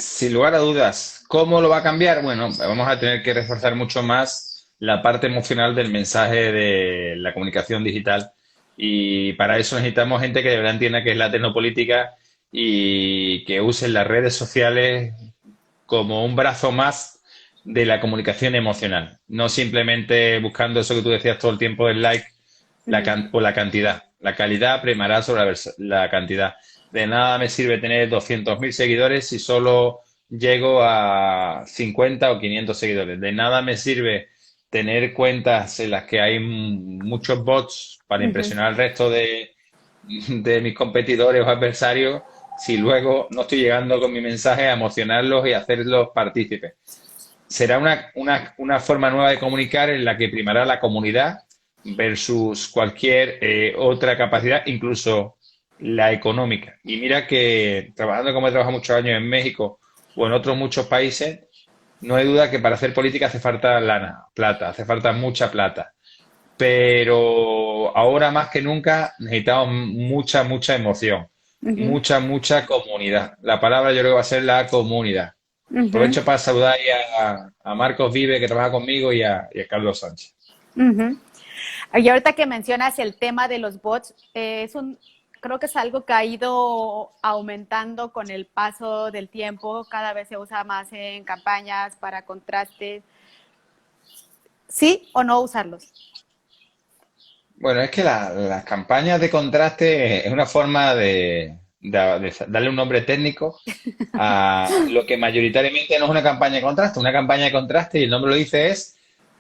sin lugar a dudas, ¿cómo lo va a cambiar? Bueno, vamos a tener que reforzar mucho más la parte emocional del mensaje de la comunicación digital y para eso necesitamos gente que de verdad entienda qué es la tecnopolítica y que use las redes sociales como un brazo más de la comunicación emocional, no simplemente buscando eso que tú decías todo el tiempo del like o la cantidad. La calidad primará sobre la cantidad. De nada me sirve tener 200.000 seguidores si solo llego a 50 o 500 seguidores. De nada me sirve tener cuentas en las que hay muchos bots para impresionar al resto de mis competidores o adversarios si luego no estoy llegando con mi mensaje a emocionarlos y a hacerlos partícipes. Será una forma nueva de comunicar en la que primará la comunidad versus cualquier otra capacidad, incluso la económica. Y mira que trabajando como he trabajado muchos años en México o en otros muchos países, no hay duda que para hacer política hace falta lana, plata, hace falta mucha plata. Pero ahora más que nunca necesitamos mucha emoción, mucha comunidad. La palabra yo creo que va a ser la comunidad. Aprovecho para saludar ahí a Marcos Vive, que trabaja conmigo, y a Carlos Sánchez. Y ahorita que mencionas el tema de los bots, creo que es algo que ha ido aumentando con el paso del tiempo, cada vez se usa más en campañas para contrastes. ¿Sí o no usarlos? Bueno, es que las campañas de contraste es una forma de darle un nombre técnico a lo que mayoritariamente no es una campaña de contraste. Una campaña de contraste, y el nombre lo dice, es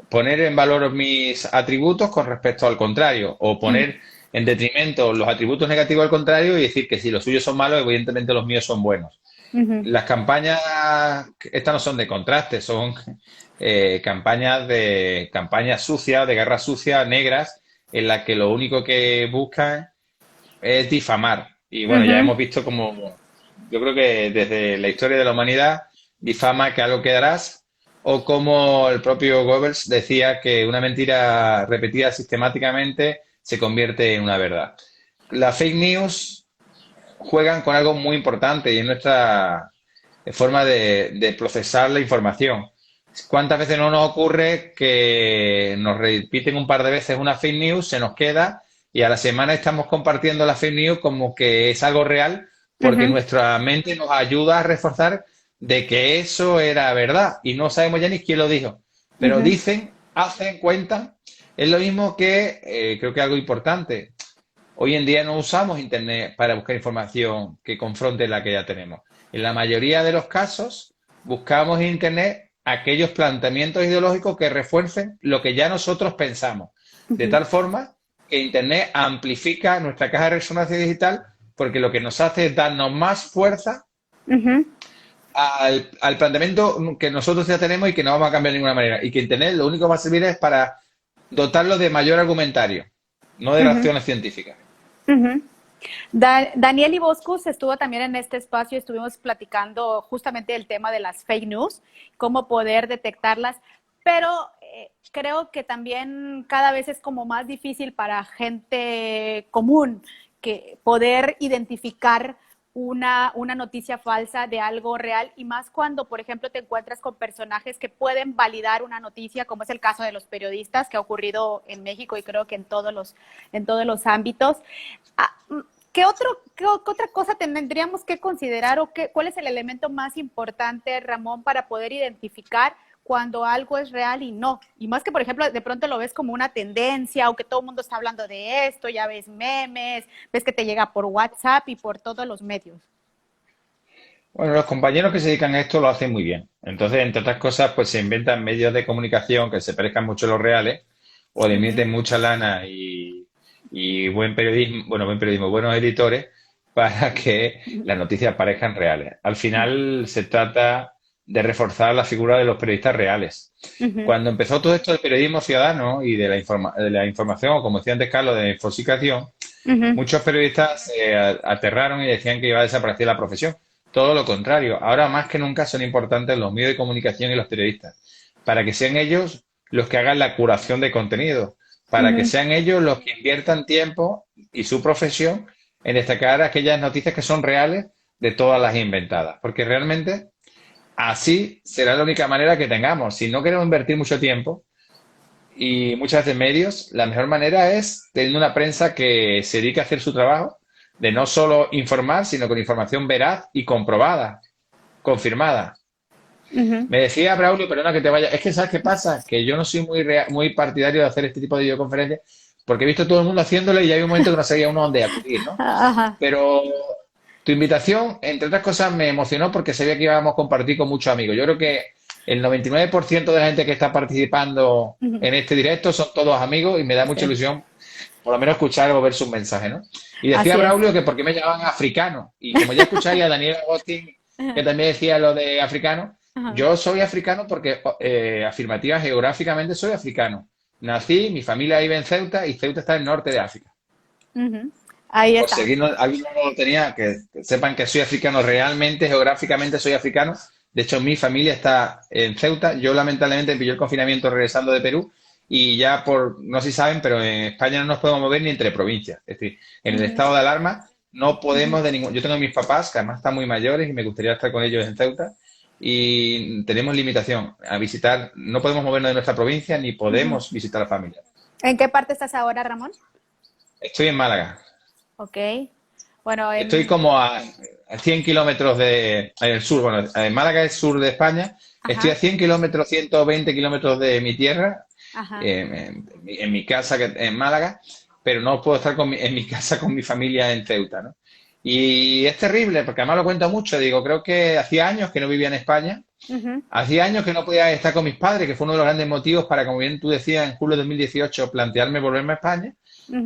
poner en valor mis atributos con respecto al contrario, o poner en detrimento los atributos negativos al contrario y decir que si los suyos son malos, evidentemente los míos son buenos. Las campañas, estas no son de contraste, son campañas sucias, de guerra sucia, negras, en las que lo único que buscan es difamar. Y bueno, ya hemos visto como, yo creo que desde la historia de la humanidad, difama que algo quedarás, o como el propio Goebbels decía que una mentira repetida sistemáticamente se convierte en una verdad. Las fake news juegan con algo muy importante y es nuestra forma de procesar la información. ¿Cuántas veces no nos ocurre que nos repiten un par de veces una fake news, se nos queda y a la semana estamos compartiendo la fake news como que es algo real porque nuestra mente nos ayuda a reforzar de que eso era verdad y no sabemos ya ni quién lo dijo? Pero dicen, hacen, cuentan. Es lo mismo que, creo que algo importante. Hoy en día no usamos Internet para buscar información que confronte la que ya tenemos. En la mayoría de los casos buscamos en Internet aquellos planteamientos ideológicos que refuercen lo que ya nosotros pensamos. De tal forma que Internet amplifica nuestra caja de resonancia digital porque lo que nos hace es darnos más fuerza al planteamiento que nosotros ya tenemos y que no vamos a cambiar de ninguna manera. Y que Internet lo único que va a servir es para dotarlo de mayor argumentario, no de Ujú, reacciones científicas. ujú. Daniel Iboscus estuvo también en este espacio, estuvimos platicando justamente del tema de las fake news, cómo poder detectarlas, pero creo que también cada vez es como más difícil para gente común que poder identificar una noticia falsa de algo real y más cuando, por ejemplo, te encuentras con personajes que pueden validar una noticia, como es el caso de los periodistas que ha ocurrido en México y creo que en todos los ámbitos. Ah, qué otra cosa tendríamos que considerar o cuál es el elemento más importante, Ramón, para poder identificar cuando algo es real y no? Y más que, por ejemplo, de pronto lo ves como una tendencia o que todo el mundo está hablando de esto, ya ves memes, ves que te llega por WhatsApp y por todos los medios. Bueno, los compañeros que se dedican a esto lo hacen muy bien. Entonces, entre otras cosas, pues se inventan medios de comunicación que se parezcan mucho a los reales o le Ujú, meten mucha lana y buen periodismo, bueno, buen periodismo, buenos editores para que ujú, las noticias parezcan reales. Al final se trata de reforzar la figura de los periodistas reales. ujú, Cuando empezó todo esto del periodismo ciudadano y de la información, o como decía antes Carlos, de la infosicación, ujú, muchos periodistas se aterraron y decían que iba a desaparecer la profesión. Todo lo contrario. Ahora más que nunca son importantes los medios de comunicación y los periodistas, para que sean ellos los que hagan la curación de contenido, para que ujú. sean ellos los que inviertan tiempo y su profesión en destacar aquellas noticias que son reales de todas las inventadas. Porque realmente así será la única manera que tengamos. Si no queremos invertir mucho tiempo, y muchas veces medios, la mejor manera es tener una prensa que se dedique a hacer su trabajo, de no solo informar, sino con información veraz y comprobada, confirmada. Ujú. Me decía Braulio, perdona que te vaya, es que ¿sabes qué pasa? Que yo no soy muy partidario de hacer este tipo de videoconferencias porque he visto todo el mundo haciéndole y hay un momento que no sabía uno dónde acudir, ¿no? Ajá. Pero tu invitación, entre otras cosas, me emocionó porque sabía que íbamos a compartir con muchos amigos. Yo creo que el 99% de la gente que está participando Ujú. en este directo son todos amigos y me da mucha Sí, ilusión por lo menos escuchar o ver sus mensajes, ¿no? Y decía así es. Braulio que por qué me llamaban africano. Y como ya escucháis a Daniel Agostín, que también decía lo de africano, Ajá. yo soy africano porque afirmativa geográficamente soy africano. Nací, mi familia vive en Ceuta y Ceuta está en el norte de África. Ujú. Ahí Por está. seguir, alguien no lo tenía, que sepan que soy africano, realmente, geográficamente soy africano. De hecho, mi familia está en Ceuta. Yo lamentablemente pilló el confinamiento regresando de Perú y ya por, no sé si saben, pero en España no nos podemos mover ni entre provincias. Es decir, en el Ujú, estado de alarma no ujú, podemos de ningún... Yo tengo a mis papás, que además están muy mayores y me gustaría estar con ellos en Ceuta. Y tenemos limitación a visitar, no podemos movernos de nuestra provincia ni ujú. podemos visitar a la familia. ¿En qué parte estás ahora, Ramón? Estoy en Málaga. Ok. Bueno, Estoy como a 100 kilómetros en el sur. Bueno, Málaga es sur de España. Estoy a ajá, 100 kilómetros, 120 kilómetros de mi tierra, ajá. en mi casa en Málaga, pero no puedo estar en mi casa con mi familia en Ceuta, ¿no? Y es terrible, porque además lo cuento mucho. Digo, creo que hacía años que no vivía en España. Ujú, Hacía años que no podía estar con mis padres, que fue uno de los grandes motivos para, como bien tú decías, en julio de 2018 plantearme volverme a España.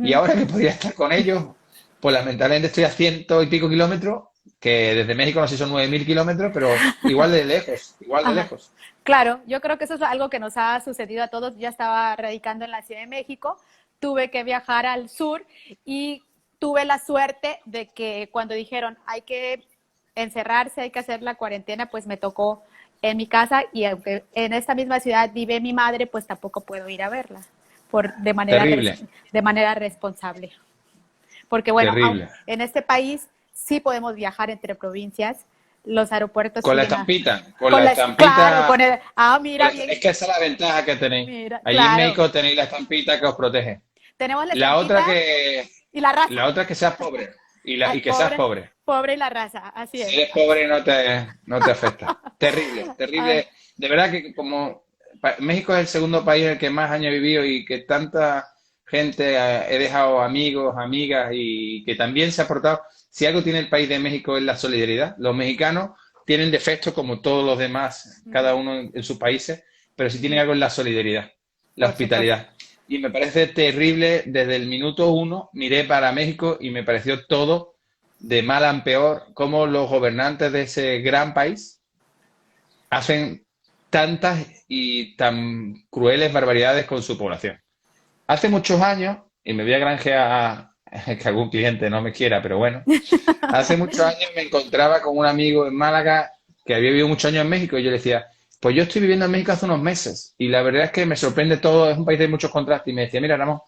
Y ujú, ahora que podría estar con ellos, pues lamentablemente estoy a ciento y pico kilómetros, que desde México no sé si son 9.000 kilómetros, pero igual de lejos, igual de ajá. lejos. Claro, yo creo que eso es algo que nos ha sucedido a todos. Ya estaba radicando en la Ciudad de México, tuve que viajar al sur y tuve la suerte de que cuando dijeron hay que encerrarse, hay que hacer la cuarentena, pues me tocó en mi casa y aunque en esta misma ciudad vive mi madre, pues tampoco puedo ir a verla Terrible, de manera responsable. Porque bueno, terrible. en este país sí podemos viajar entre provincias, los aeropuertos Con la siguen estampita, con con la claro, estampita, mira es bien, que esa es la ventaja que tenéis. mira, Allí en claro, México tenéis la estampita que os protege. tenemos la La otra estampita que, y la raza. la otra es que seas pobre Ay, y que seas pobre. pobre y la raza, así Si es. eres pobre no te afecta. Terrible, Ay, terrible. De verdad que como México es el segundo país en el que más años he vivido y que tanta gente he dejado amigos, amigas y que también se ha aportado. Si algo tiene el país de México es la solidaridad. Los mexicanos tienen defectos como todos los demás, cada uno en sus países, pero si tienen algo es la solidaridad, la por supuesto. hospitalidad. Y me parece terrible, desde el minuto uno miré para México y me pareció todo de mal a peor, cómo los gobernantes de ese gran país hacen tantas y tan crueles barbaridades con su población. Hace muchos años, y me voy a granjear que algún cliente no me quiera, pero bueno, hace muchos años me encontraba con un amigo en Málaga que había vivido muchos años en México y yo le decía, pues yo estoy viviendo en México hace unos meses y la verdad es que me sorprende todo, es un país de muchos contrastes y me decía, mira, Ramón,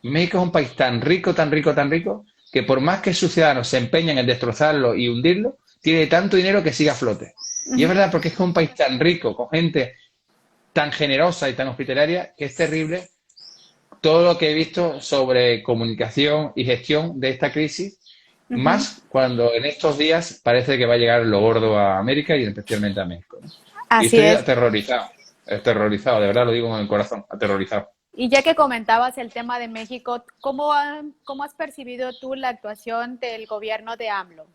México es un país tan rico, tan rico, tan rico, que por más que sus ciudadanos se empeñen en destrozarlo y hundirlo, tiene tanto dinero que sigue a flote. Y es Ujú. verdad porque es un país tan rico, con gente tan generosa y tan hospitalaria, que es terrible todo lo que he visto sobre comunicación y gestión de esta crisis, Ujú. más cuando en estos días parece que va a llegar lo gordo a América y especialmente a México, ¿no? Y Así estoy es. aterrorizado, de verdad lo digo con el corazón, aterrorizado. Y ya que comentabas el tema de México, ¿cómo has percibido tú la actuación del gobierno de AMLO?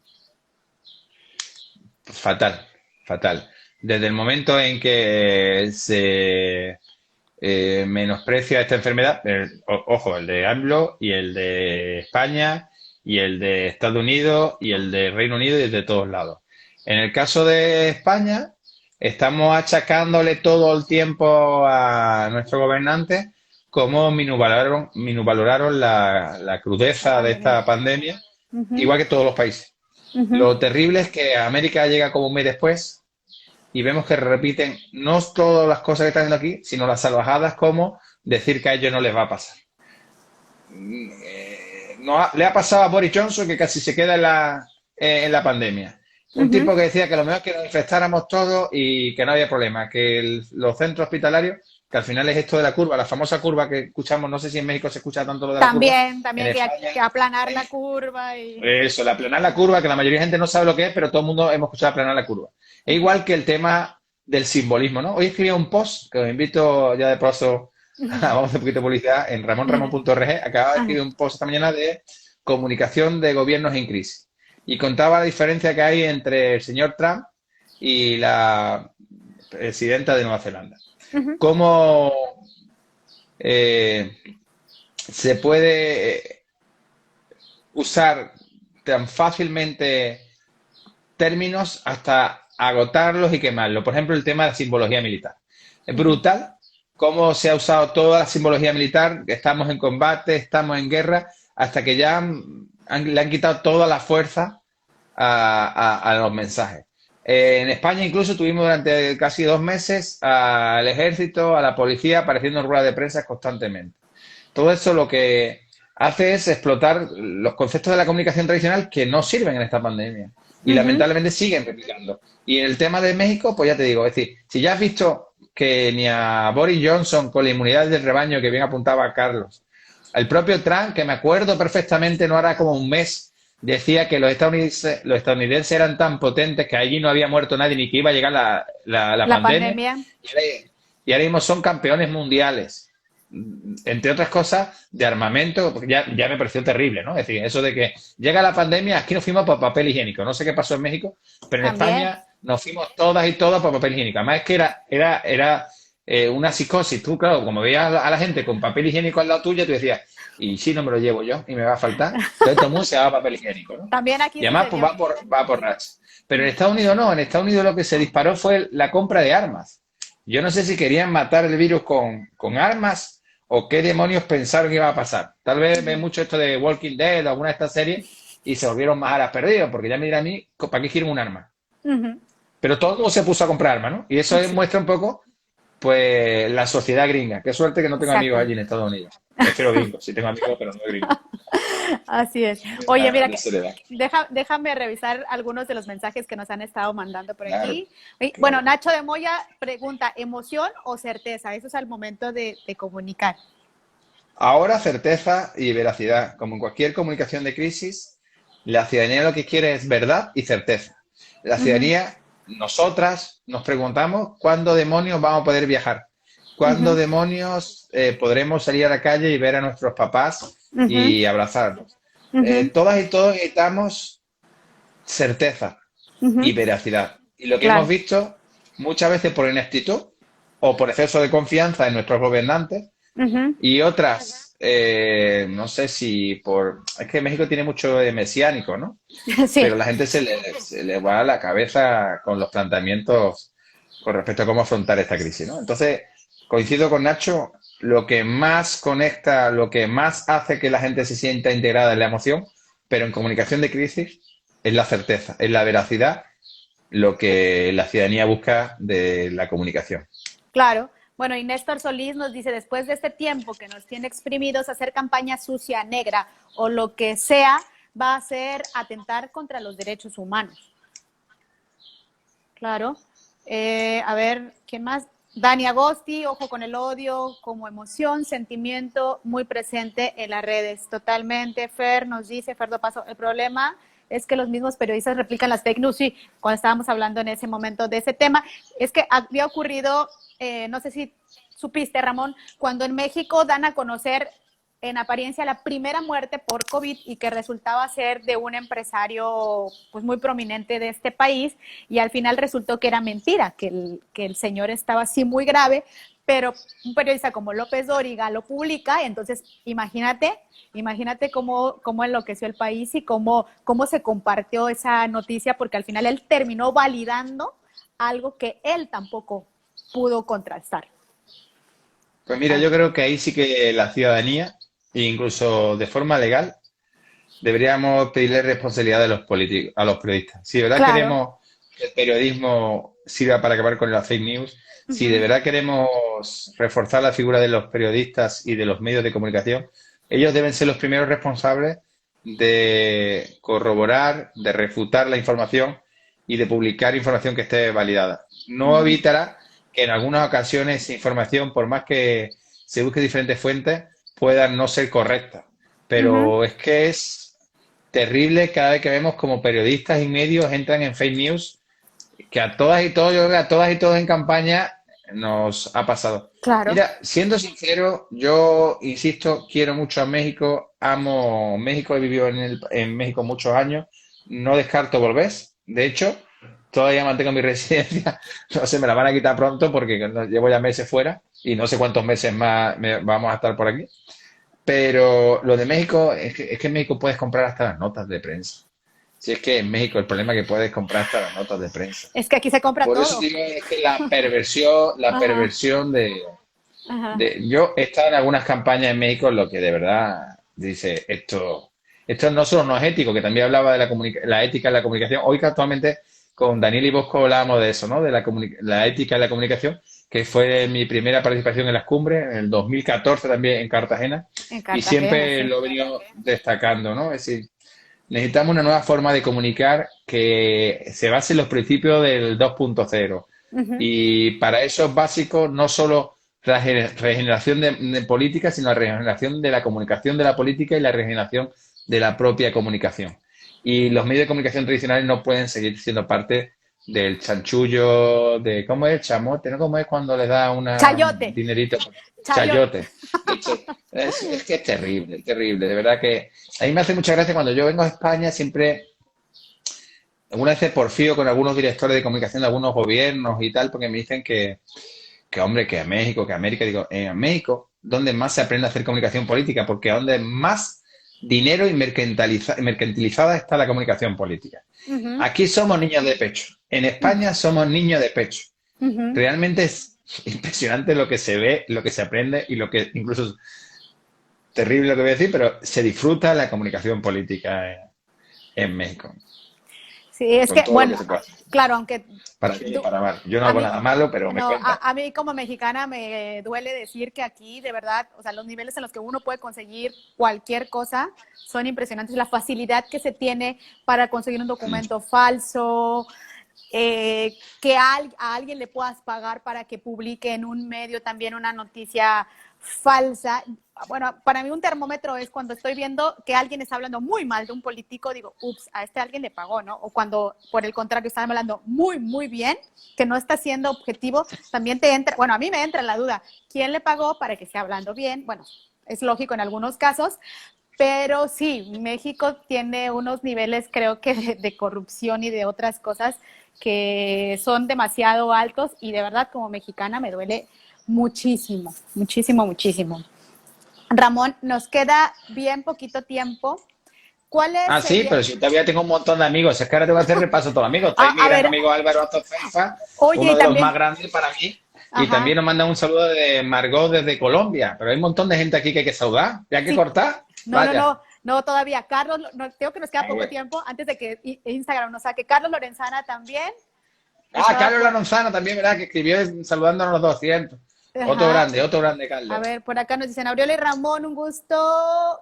Fatal, fatal. Desde el momento en que se menosprecia esta enfermedad, ojo, el de AMLO y el de España y el de Estados Unidos y el de Reino Unido y el de todos lados. En el caso de España, estamos achacándole todo el tiempo a nuestros gobernantes cómo minusvaloraron la La crudeza de pandemia. esta pandemia, Ujú. igual que todos los países. Ujú. Lo terrible es que América llega como un mes después y vemos que repiten no todas las cosas que están haciendo aquí, sino las salvajadas como decir que a ellos no les va a pasar. No, le ha pasado a Boris Johnson que casi se queda en la pandemia. Un Ujú. tipo que decía que lo mejor es que nos infectáramos todos y que no había problema, que los centros hospitalarios, que al final es esto de la curva, la famosa curva que escuchamos, no sé si en México se escucha tanto lo de la curva, en También España, que aplanar la curva y... eso, la aplanar la curva, que la mayoría de gente no sabe lo que es, pero todo el mundo hemos escuchado aplanar la curva. Es Ujú. igual que el tema del simbolismo, ¿no? Hoy escribí un post que os invito ya de paso, vamos a hacer un poquito de publicidad, en ramonramon.org. Acababa de Ajá. escribir un post esta mañana de comunicación de gobiernos en crisis. Y contaba la diferencia que hay entre el señor Trump y la presidenta de Nueva Zelanda. Ujú. Cómo eh, se puede usar tan fácilmente términos hasta agotarlos y quemarlos. Por ejemplo, el tema de la simbología militar. Es Ujú. brutal cómo se ha usado toda la simbología militar, estamos en combate, estamos en guerra, hasta que ya le han quitado toda la fuerza a los mensajes. En España incluso tuvimos durante casi 2 meses al ejército, a la policía apareciendo en ruedas de prensa constantemente. Todo eso lo que hace es explotar los conceptos de la comunicación tradicional que no sirven en esta pandemia y Ujú. lamentablemente siguen replicando. Y en el tema de México, pues ya te digo, es decir, si ya has visto que ni a Boris Johnson con la inmunidad del rebaño que bien apuntaba a Carlos, el propio Trump, que me acuerdo perfectamente, no hará como un mes, decía que los estadounidenses eran tan potentes que allí no había muerto nadie ni que iba a llegar la La pandemia, pandemia. y ahora mismo son campeones mundiales, entre otras cosas, de armamento, porque ya me pareció terrible, ¿no? Es decir, eso de que llega la pandemia, aquí nos fuimos por papel higiénico. No sé qué pasó en México, pero en También. España nos fuimos todas y todas por papel higiénico. Además es que era una psicosis. Tú, claro, como veías a la gente con papel higiénico al lado tuyo, tú decías, y si no me lo llevo yo y me va a faltar, entonces todo el mundo se va a papel higiénico, ¿no? También aquí Y además, pues sucedió. va por rachas. Pero en Estados Unidos no, en Estados Unidos lo que se disparó fue la compra de armas. Yo no sé si querían matar el virus con armas o qué demonios pensaron que iba a pasar. Tal vez ven Ujú. mucho esto de Walking Dead o alguna de estas series y se volvieron más alas perdidos, porque ya me dirán a mí, ¿para qué quieren un arma? Ujú. Pero todo el mundo se puso a comprar armas, ¿no? Y eso Sí, muestra un poco, pues, la sociedad gringa. Qué suerte que no tengo amigos exacto. allí en Estados Unidos. Prefiero gringos, sí tengo amigos, pero no gringos. Así es. Oye, mira, No se le da. déjame revisar algunos de los mensajes que nos han estado mandando por Claro, aquí. Oye, bueno, claro. Nacho de Moya pregunta, ¿emoción o certeza? Eso es al momento de comunicar. Ahora certeza y veracidad. Como en cualquier comunicación de crisis, la ciudadanía lo que quiere es verdad y certeza. La Ujú. ciudadanía, nosotras nos preguntamos cuándo demonios vamos a poder viajar, cuándo Ujú. demonios podremos salir a la calle y ver a nuestros papás Ujú. y abrazarnos. Ujú. Todas y todos necesitamos certeza y Ujú. veracidad. Y lo que hemos Claro. visto muchas veces por ineptitud o por exceso de confianza en nuestros gobernantes Ujú. y otras, no sé si por... Es que México tiene mucho de mesiánico, ¿no? Pero Sí. la gente se le va a la cabeza con los planteamientos con respecto a cómo afrontar esta crisis, ¿no? Entonces, coincido con Nacho, lo que más conecta, lo que más hace que la gente se sienta integrada en la emoción, pero en comunicación de crisis es la certeza, es la veracidad, lo que la ciudadanía busca de la comunicación. Claro. Bueno, y Néstor Solís nos dice, después de este tiempo que nos tiene exprimidos, hacer campaña sucia, negra o lo que sea, va a ser atentar contra los derechos humanos. Claro. A ver, ¿quién más? Dani Agosti, ojo con el odio como emoción, sentimiento muy presente en las redes. Totalmente. Fer nos dice, Ferdo Paso, el problema es que los mismos periodistas replican las fake news. Sí, cuando estábamos hablando en ese momento de ese tema, es que había ocurrido, no sé si supiste, Ramón, cuando en México dan a conocer en apariencia la primera muerte por COVID y que resultaba ser de un empresario pues muy prominente de este país, y al final resultó que era mentira, que el señor estaba así muy grave, pero un periodista como López Dóriga lo publica, y entonces imagínate cómo enloqueció el país y cómo se compartió esa noticia, porque al final él terminó validando algo que él tampoco pudo contrastar. Pues mira, yo creo que ahí sí que la ciudadanía, incluso de forma legal, deberíamos pedirle responsabilidad a los políticos, a los periodistas. Si de verdad Claro. queremos que el periodismo sirva para acabar con las fake news, si de Uh-huh. verdad queremos reforzar la figura de los periodistas y de los medios de comunicación, ellos deben ser los primeros responsables de corroborar, de refutar la información y de publicar información que esté validada. No Uh-huh. evitará que en algunas ocasiones esa información, por más que se busque diferentes fuentes, pueda no ser correcta. Uh-huh. Pero es que es terrible cada vez que vemos como periodistas y medios entran en fake news, que a todas y todos, yo creo que a todas y todos en campaña nos ha pasado. Claro. Mira, siendo sincero, yo insisto, quiero mucho a México, amo México, he vivido en México muchos años, no descarto volver. De hecho, todavía mantengo mi residencia, no sé, me la van a quitar pronto porque llevo ya meses fuera y no sé cuántos meses más vamos a estar por aquí. Pero lo de México es que en México puedes comprar hasta las notas de prensa. Si es que en México el problema es que puedes comprar hasta las notas de prensa. Es que aquí se compra Por eso todo. digo es que la Ajá, perversión ajá. yo he estado en algunas campañas en México en lo que de verdad dice esto no solo no es ético, que también hablaba de la ética en la comunicación. Hoy que actualmente con Daniel y Bosco hablábamos de eso, ¿no? De la ética en la comunicación, que fue mi primera participación en las cumbres, en el 2014 también en Cartagena, En y Cartagena, siempre sí. lo he venido destacando, ¿no? Es decir, necesitamos una nueva forma de comunicar que se base en los principios del 2.0. Ujú. Y para eso es básico no solo la regeneración de política, sino la regeneración de la comunicación de la política y la regeneración de la propia comunicación. Y los medios de comunicación tradicionales no pueden seguir siendo parte del chanchullo, de ¿cómo es? Chamote, ¿no? ¿Cómo es cuando les da un Chayote, dinerito? chayote. Chayote. Es que es terrible, terrible. De verdad que a mí me hace mucha gracia cuando yo vengo a España, siempre, algunas veces porfío con algunos directores de comunicación de algunos gobiernos y tal, porque me dicen que hombre, que a México, que a América, digo, en México, donde más se aprende a hacer comunicación política, porque donde más dinero y mercantilizada está la comunicación política. Ujú, Aquí somos niños de pecho. En España somos niños de pecho. ujú. Realmente es impresionante lo que se ve, lo que se aprende y lo que incluso es terrible lo que voy a decir, pero se disfruta la comunicación política en México, Sí, es con que, todo lo que bueno, se puede hacer. claro, aunque Para bien y du- para mal. Yo no a hago mí, nada malo, pero me no, cuentan. a mí como mexicana me duele decir que aquí, de verdad, o sea, los niveles en los que uno puede conseguir cualquier cosa son impresionantes. La facilidad que se tiene para conseguir un documento falso, que a alguien le puedas pagar para que publique en un medio también una noticia falsa. Bueno, para mí un termómetro es cuando estoy viendo que alguien está hablando muy mal de un político, digo, ups, a este alguien le pagó, ¿no? O cuando, por el contrario, están hablando muy, muy bien, que no está siendo objetivo, también te entra, bueno, a mí me entra la duda, ¿quién le pagó para que esté hablando bien? Bueno, es lógico en algunos casos, pero sí, México tiene unos niveles, creo que, de corrupción y de otras cosas que son demasiado altos y de verdad como mexicana me duele muchísimo, muchísimo, muchísimo. Ramón, nos queda bien poquito tiempo. ¿Cuáles Ah, sí, serían? pero si todavía tengo un montón de amigos. Es que ahora tengo que hacer repaso a todos los amigos. Está ahí mi A gran ver, amigo Álvaro Atocenfa, oye, uno y de los más también, grandes para mí. Y Ajá. también nos manda un saludo de Margot desde Colombia. Pero hay un montón de gente aquí que hay que saludar. ¿Y hay que Sí, cortar? no, no, Vaya. no, no, todavía. Carlos, no, tengo que nos queda Ah, poco bueno. tiempo antes de que Instagram nos saque. Carlos Lorenzana también Ah, estaba Carlos por, Lanzano también, ¿verdad? Que escribió saludándonos los 200. ajá. Otro grande, A Carlos. ver, por acá nos dicen Auriola y Ramón, un gusto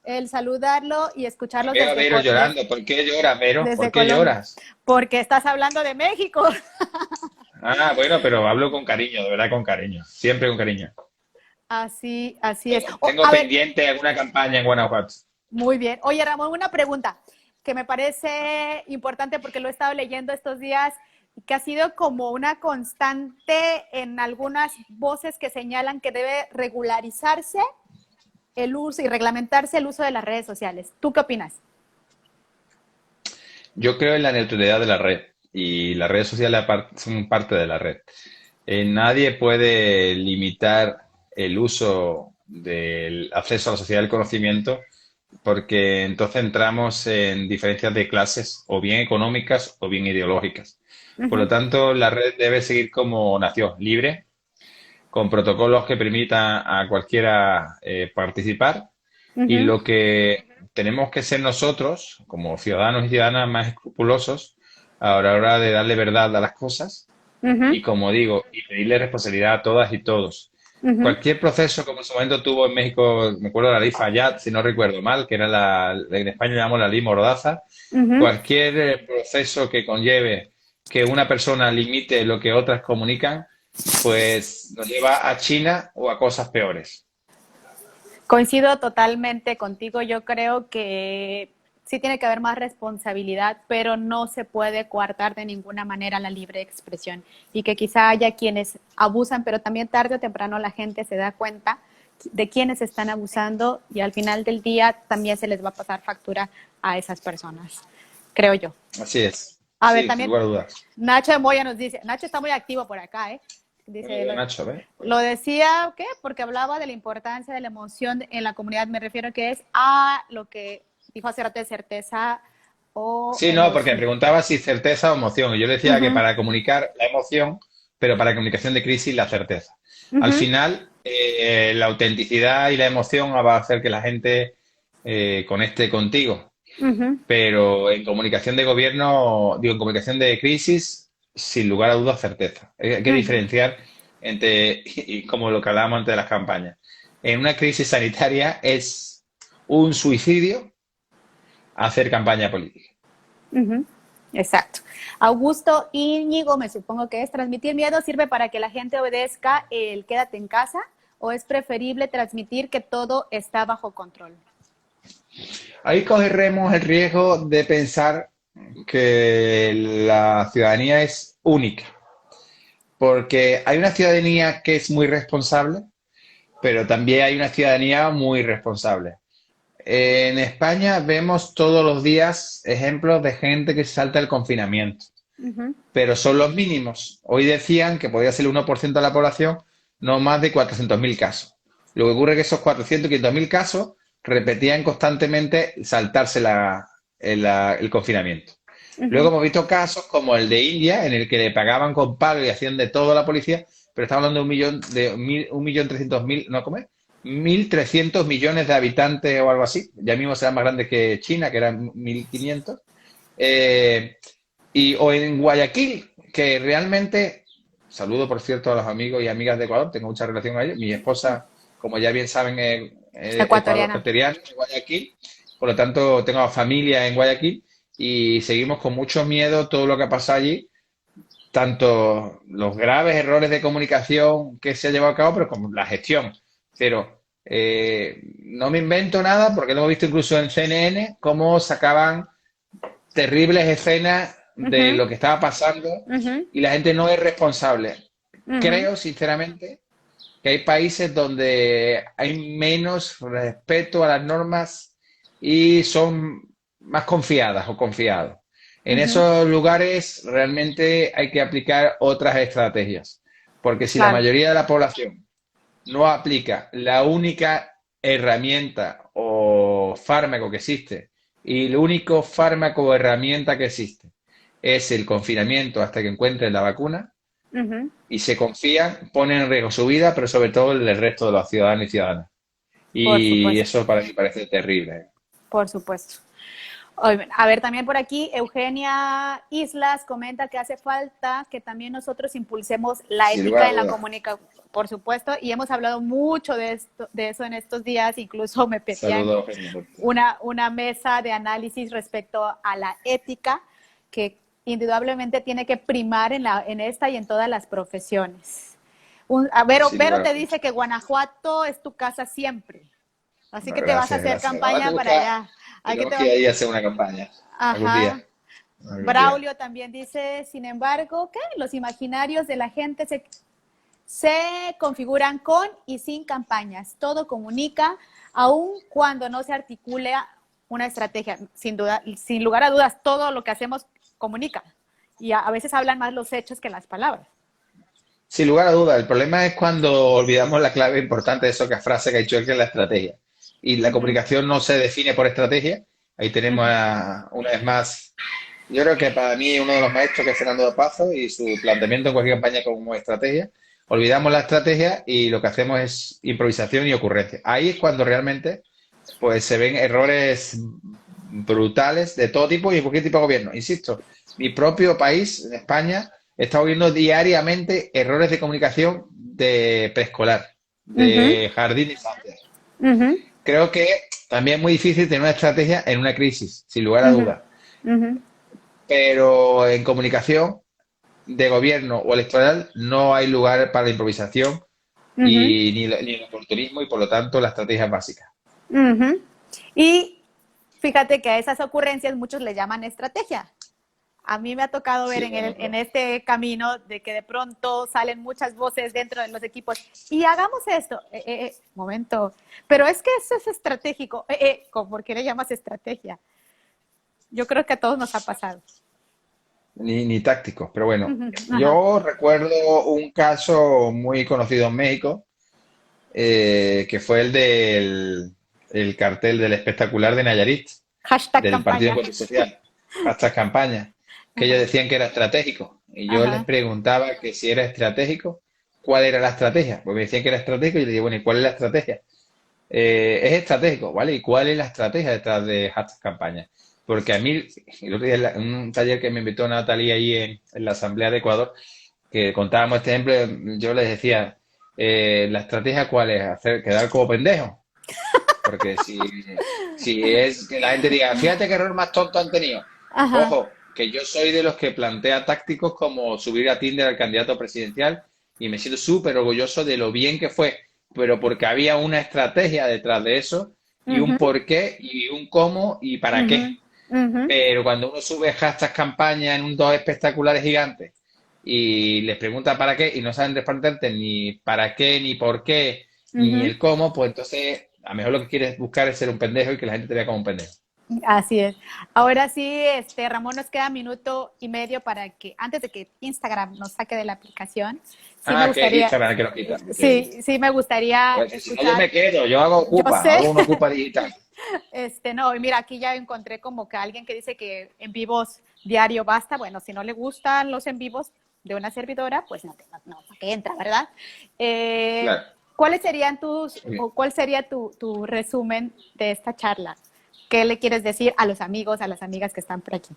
el saludarlo y escucharlos Veo a Vero llorando. ¿Por qué lloras, Vero? ¿Por desde qué Colombia, lloras? porque estás hablando de México. Ah, bueno, pero hablo con cariño, de verdad con cariño. Siempre con cariño. Así, así es. Tengo A ver, pendiente alguna campaña en Guanajuato. muy bien. Oye, Ramón, una pregunta que me parece importante porque lo he estado leyendo estos días y que ha sido como una constante en algunas voces que señalan que debe regularizarse el uso y reglamentarse el uso de las redes sociales. ¿Tú qué opinas? Yo creo en la neutralidad de la red y las redes sociales son parte de la red. Nadie puede limitar el uso del acceso a la sociedad del conocimiento porque entonces entramos en diferencias de clases o bien económicas o bien ideológicas. Uh Por lo -huh, tanto, la red debe seguir como nació, libre, con protocolos que permitan a cualquiera participar uh y -huh, lo que tenemos que ser nosotros, como ciudadanos y ciudadanas más escrupulosos a la hora de darle verdad a las cosas uh -huh, y, como digo, y pedirle responsabilidad a todas y todos. uh -huh, Cualquier proceso, como en su momento tuvo en México, me acuerdo de la ley Fayad, si no recuerdo mal, que era en España llamamos la ley Mordaza, uh -huh. cualquier proceso que conlleve que una persona limite lo que otras comunican, pues nos lleva a China o a cosas peores. Coincido totalmente contigo. Yo creo que sí tiene que haber más responsabilidad, pero no se puede coartar de ninguna manera la libre expresión. Y que quizá haya quienes abusan, pero también tarde o temprano la gente se da cuenta de quienes están abusando y al final del día también se les va a pasar factura a esas personas, creo yo. Así es. A ver, Sí, sin también lugar a dudas. Nacho de Moya nos dice, Nacho está muy activo por acá, ¿eh? Bueno, Dice, de Nacho, ¿ves? lo decía, ¿qué? Porque hablaba de la importancia de la emoción en la comunidad. Me refiero que es a lo que dijo hace rato de certeza o Sí, no, porque me emoción. preguntaba si certeza o emoción. Y yo le Uh decía que -huh, para comunicar la emoción, pero para comunicación de crisis la certeza. uh Al -huh, final, la autenticidad y la emoción va a hacer que la gente conecte contigo. uh -huh, Pero en comunicación de gobierno, digo, en comunicación de crisis, sin lugar a dudas, certeza. Hay que uh -huh. diferenciar entre, y como lo que hablábamos antes de las campañas, en una crisis sanitaria es un suicidio hacer campaña política. Uh -huh. Exacto. Augusto Íñigo, me supongo que es, transmitir miedo sirve para que la gente obedezca el quédate en casa o es preferible transmitir que todo está bajo control. Ahí corremos el riesgo de pensar que la ciudadanía es única, porque hay una ciudadanía que es muy responsable, pero también hay una ciudadanía muy responsable. En España vemos todos los días ejemplos de gente que salta el confinamiento, Uh -huh. pero son los mínimos. Hoy decían que podía ser el 1% de la población, no más de 400.000 casos. Lo que ocurre es que esos 400, 500.000 casos repetían constantemente saltarse el confinamiento. Uh Luego -huh. hemos visto casos como el de India, en el que le pagaban con palo y hacían de todo a la policía, pero estamos hablando de 1.300.000, ¿no? ¿Cómo es? 1.300 millones de habitantes o algo así. Ya mismo serán más grandes que China, que eran 1.500. Eh, o en Guayaquil, que realmente, saludo por cierto a los amigos y amigas de Ecuador, tengo mucha relación con ellos. Mi esposa, como ya bien saben, es Ecuatoriana. ecuatoriana, de Guayaquil, por lo tanto tengo familia en Guayaquil y seguimos con mucho miedo todo lo que ha pasado allí, tanto los graves errores de comunicación que se ha llevado a cabo, pero como la gestión. Pero no me invento nada porque lo hemos visto incluso en CNN, cómo sacaban terribles escenas Uh de -huh. lo que estaba pasando Uh -huh. y la gente no es responsable. Uh -huh. Creo, sinceramente, que hay países donde hay menos respeto a las normas y son más confiadas o confiados. Uh En -huh. esos lugares realmente hay que aplicar otras estrategias, porque si la Claro. mayoría de la población no aplica la única herramienta o fármaco que existe, y el único fármaco o herramienta que existe es el confinamiento hasta que encuentren la vacuna, Ujú. y se confían, ponen en riesgo su vida, pero sobre todo el del resto de los ciudadanos y ciudadanas. Por Y supuesto, eso para mí parece terrible. por supuesto. A ver, también por aquí, Eugenia Islas comenta que hace falta que también nosotros impulsemos la Sin lugar ética a en la dudas. comunicación, por supuesto, y hemos hablado mucho de eso en estos días, incluso me pedían Saludos, Eugenia. una mesa de análisis respecto a la ética que indudablemente tiene que primar en esta y en todas las profesiones. Sin Vero lugar a te dudas. dice que Guanajuato es tu casa siempre, así que te vas a Gracias, hacer gracias. Ahora campaña para allá. ¿A qué tenemos te que ir vas? ahí a hacer una campaña. Algún Ajá. día. Algún día. Braulio también dice, sin embargo, que los imaginarios de la gente se configuran con y sin campañas. Todo comunica, aun cuando no se articula una estrategia. Sin duda, sin lugar a dudas, todo lo que hacemos comunica. Y a veces hablan más los hechos que las palabras. Sin lugar a dudas, el problema es cuando olvidamos la clave importante de eso que frase que ha dicho él, que es la estrategia. Y la Ujú, comunicación no se define por estrategia. Ahí tenemos ujú, una vez más, yo creo que para mí uno de los maestros que es Fernando de Pazo y su planteamiento en cualquier campaña como estrategia. Olvidamos la estrategia y lo que hacemos es improvisación y ocurrencia. Ahí es cuando realmente pues se ven errores brutales de todo tipo y de cualquier tipo de gobierno. Insisto, mi propio país, en España, está viendo diariamente errores de comunicación de preescolar, ujú, de jardín de infantes. ujú, Creo que también es muy difícil tener una estrategia en una crisis, sin lugar a ujú, dudas. ujú, Pero en comunicación de gobierno o electoral no hay lugar para la improvisación ujú, y ni el oportunismo y por lo tanto la estrategia es básica. ujú. Y fíjate que a esas ocurrencias muchos le llaman estrategia. A mí me ha tocado ver Sí, bueno, en pero este camino de que de pronto salen muchas voces dentro de los equipos y hagamos esto. Momento. Pero es que eso es estratégico. ¿Por qué le llamas estrategia? Yo creo que a todos nos ha pasado. ni tácticos. Pero bueno, Ajá. yo recuerdo un caso muy conocido en México, que fue el cartel del espectacular de Nayarit, Hashtag del Partido campaña. Encuentro Social, hasta campaña, que ellos Ajá. decían que era estratégico. Y yo les Ajá. preguntaba que si era estratégico, ¿cuál era la estrategia? Pues me decían que era estratégico y yo le digo, bueno, ¿y cuál es la estrategia? Es estratégico, ¿vale? ¿Y cuál es la estrategia detrás de hashtag campaña? Porque a mí, el otro día en un taller que me invitó Natalia ahí en la Asamblea de Ecuador, que contábamos este ejemplo, yo les decía, ¿la estrategia cuál es? Hacer quedar como pendejo. Porque si es que la gente diga, fíjate qué error más tonto han tenido. Ajá. Ojo, que yo soy de los que plantea tácticos como subir a Tinder al candidato presidencial y me siento súper orgulloso de lo bien que fue, pero porque había una estrategia detrás de eso y un Ujú, por qué y un cómo y para ujú, qué. ujú, Pero cuando uno sube hashtag campaña en un dos espectaculares gigantes y les pregunta para qué y no saben responderte ni para qué, ni por qué, ni ujú. el cómo, pues entonces a lo mejor lo que quieres buscar es ser un pendejo y que la gente te vea como un pendejo. Así es. Ahora sí, Ramón, nos queda minuto y medio para que, antes de que Instagram nos saque de la aplicación, sí me Ah, que gustaría, Instagram que lo quita. Ok. sí me gustaría Pues si no, yo escuchar. me quedo, yo Yo sé, hago un Ocupa digital. no, y mira, aquí ya encontré como que alguien que dice que en vivos diario basta. Bueno, si no le gustan los en vivos de una servidora, pues no, que entra, ¿verdad? Eh, Claro. ¿Cuáles serían tus, Muy bien. o cuál sería tu resumen de esta charla? ¿Qué le quieres decir a los amigos, a las amigas que están por aquí?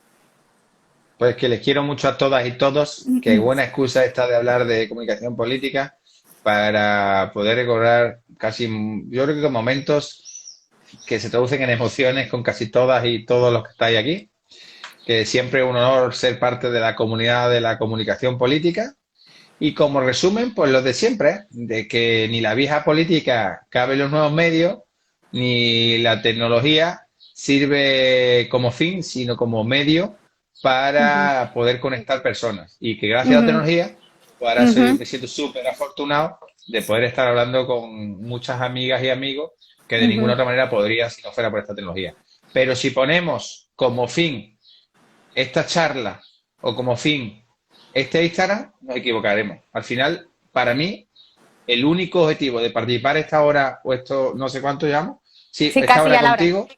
Pues que les quiero mucho a todas y todos, que buena excusa esta de hablar de comunicación política para poder recordar casi, yo creo que momentos que se traducen en emociones con casi todas y todos los que estáis aquí, que siempre es un honor ser parte de la comunidad de la comunicación política. Y como resumen, pues lo de siempre, ¿eh? De que ni la vieja política cabe en los nuevos medios, ni la tecnología sirve como fin, sino como medio Ujú, para poder conectar personas. Y que gracias a la ujú, tecnología, pues ahora ujú, me siento súper afortunado de poder estar hablando con muchas amigas y amigos que de ninguna ujú. otra manera podría si no fuera por esta tecnología. Pero si ponemos como fin esta charla o como fin este Instagram, nos equivocaremos. Al final, para mí, el único objetivo de participar esta hora o esto, no sé cuánto llamo, sí, Sí, esta casi hora a la hora. contigo,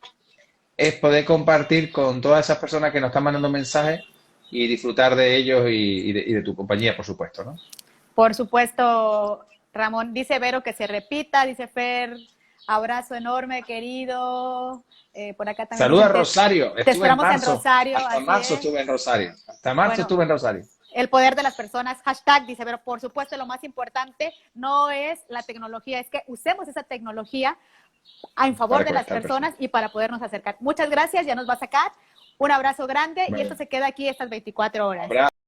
es poder compartir con todas esas personas que nos están mandando mensajes, y disfrutar de ellos y de tu compañía, por supuesto, ¿no? Por supuesto, Ramón. Dice Vero que se repita, dice Fer, abrazo enorme, querido. Por acá también Saluda a dicen Rosario, te estuve en esperamos en marzo, Rosario, hasta así marzo es. estuve en Rosario, hasta marzo Bueno, estuve en Rosario. el poder de las personas, hashtag, dice, pero por supuesto lo más importante no es la tecnología, es que usemos esa tecnología en favor Para de las conectar personas personas. y para podernos acercar. Muchas gracias, ya nos va a sacar. Un abrazo grande y esto Vale. se queda aquí estas 24 horas. Abrazo.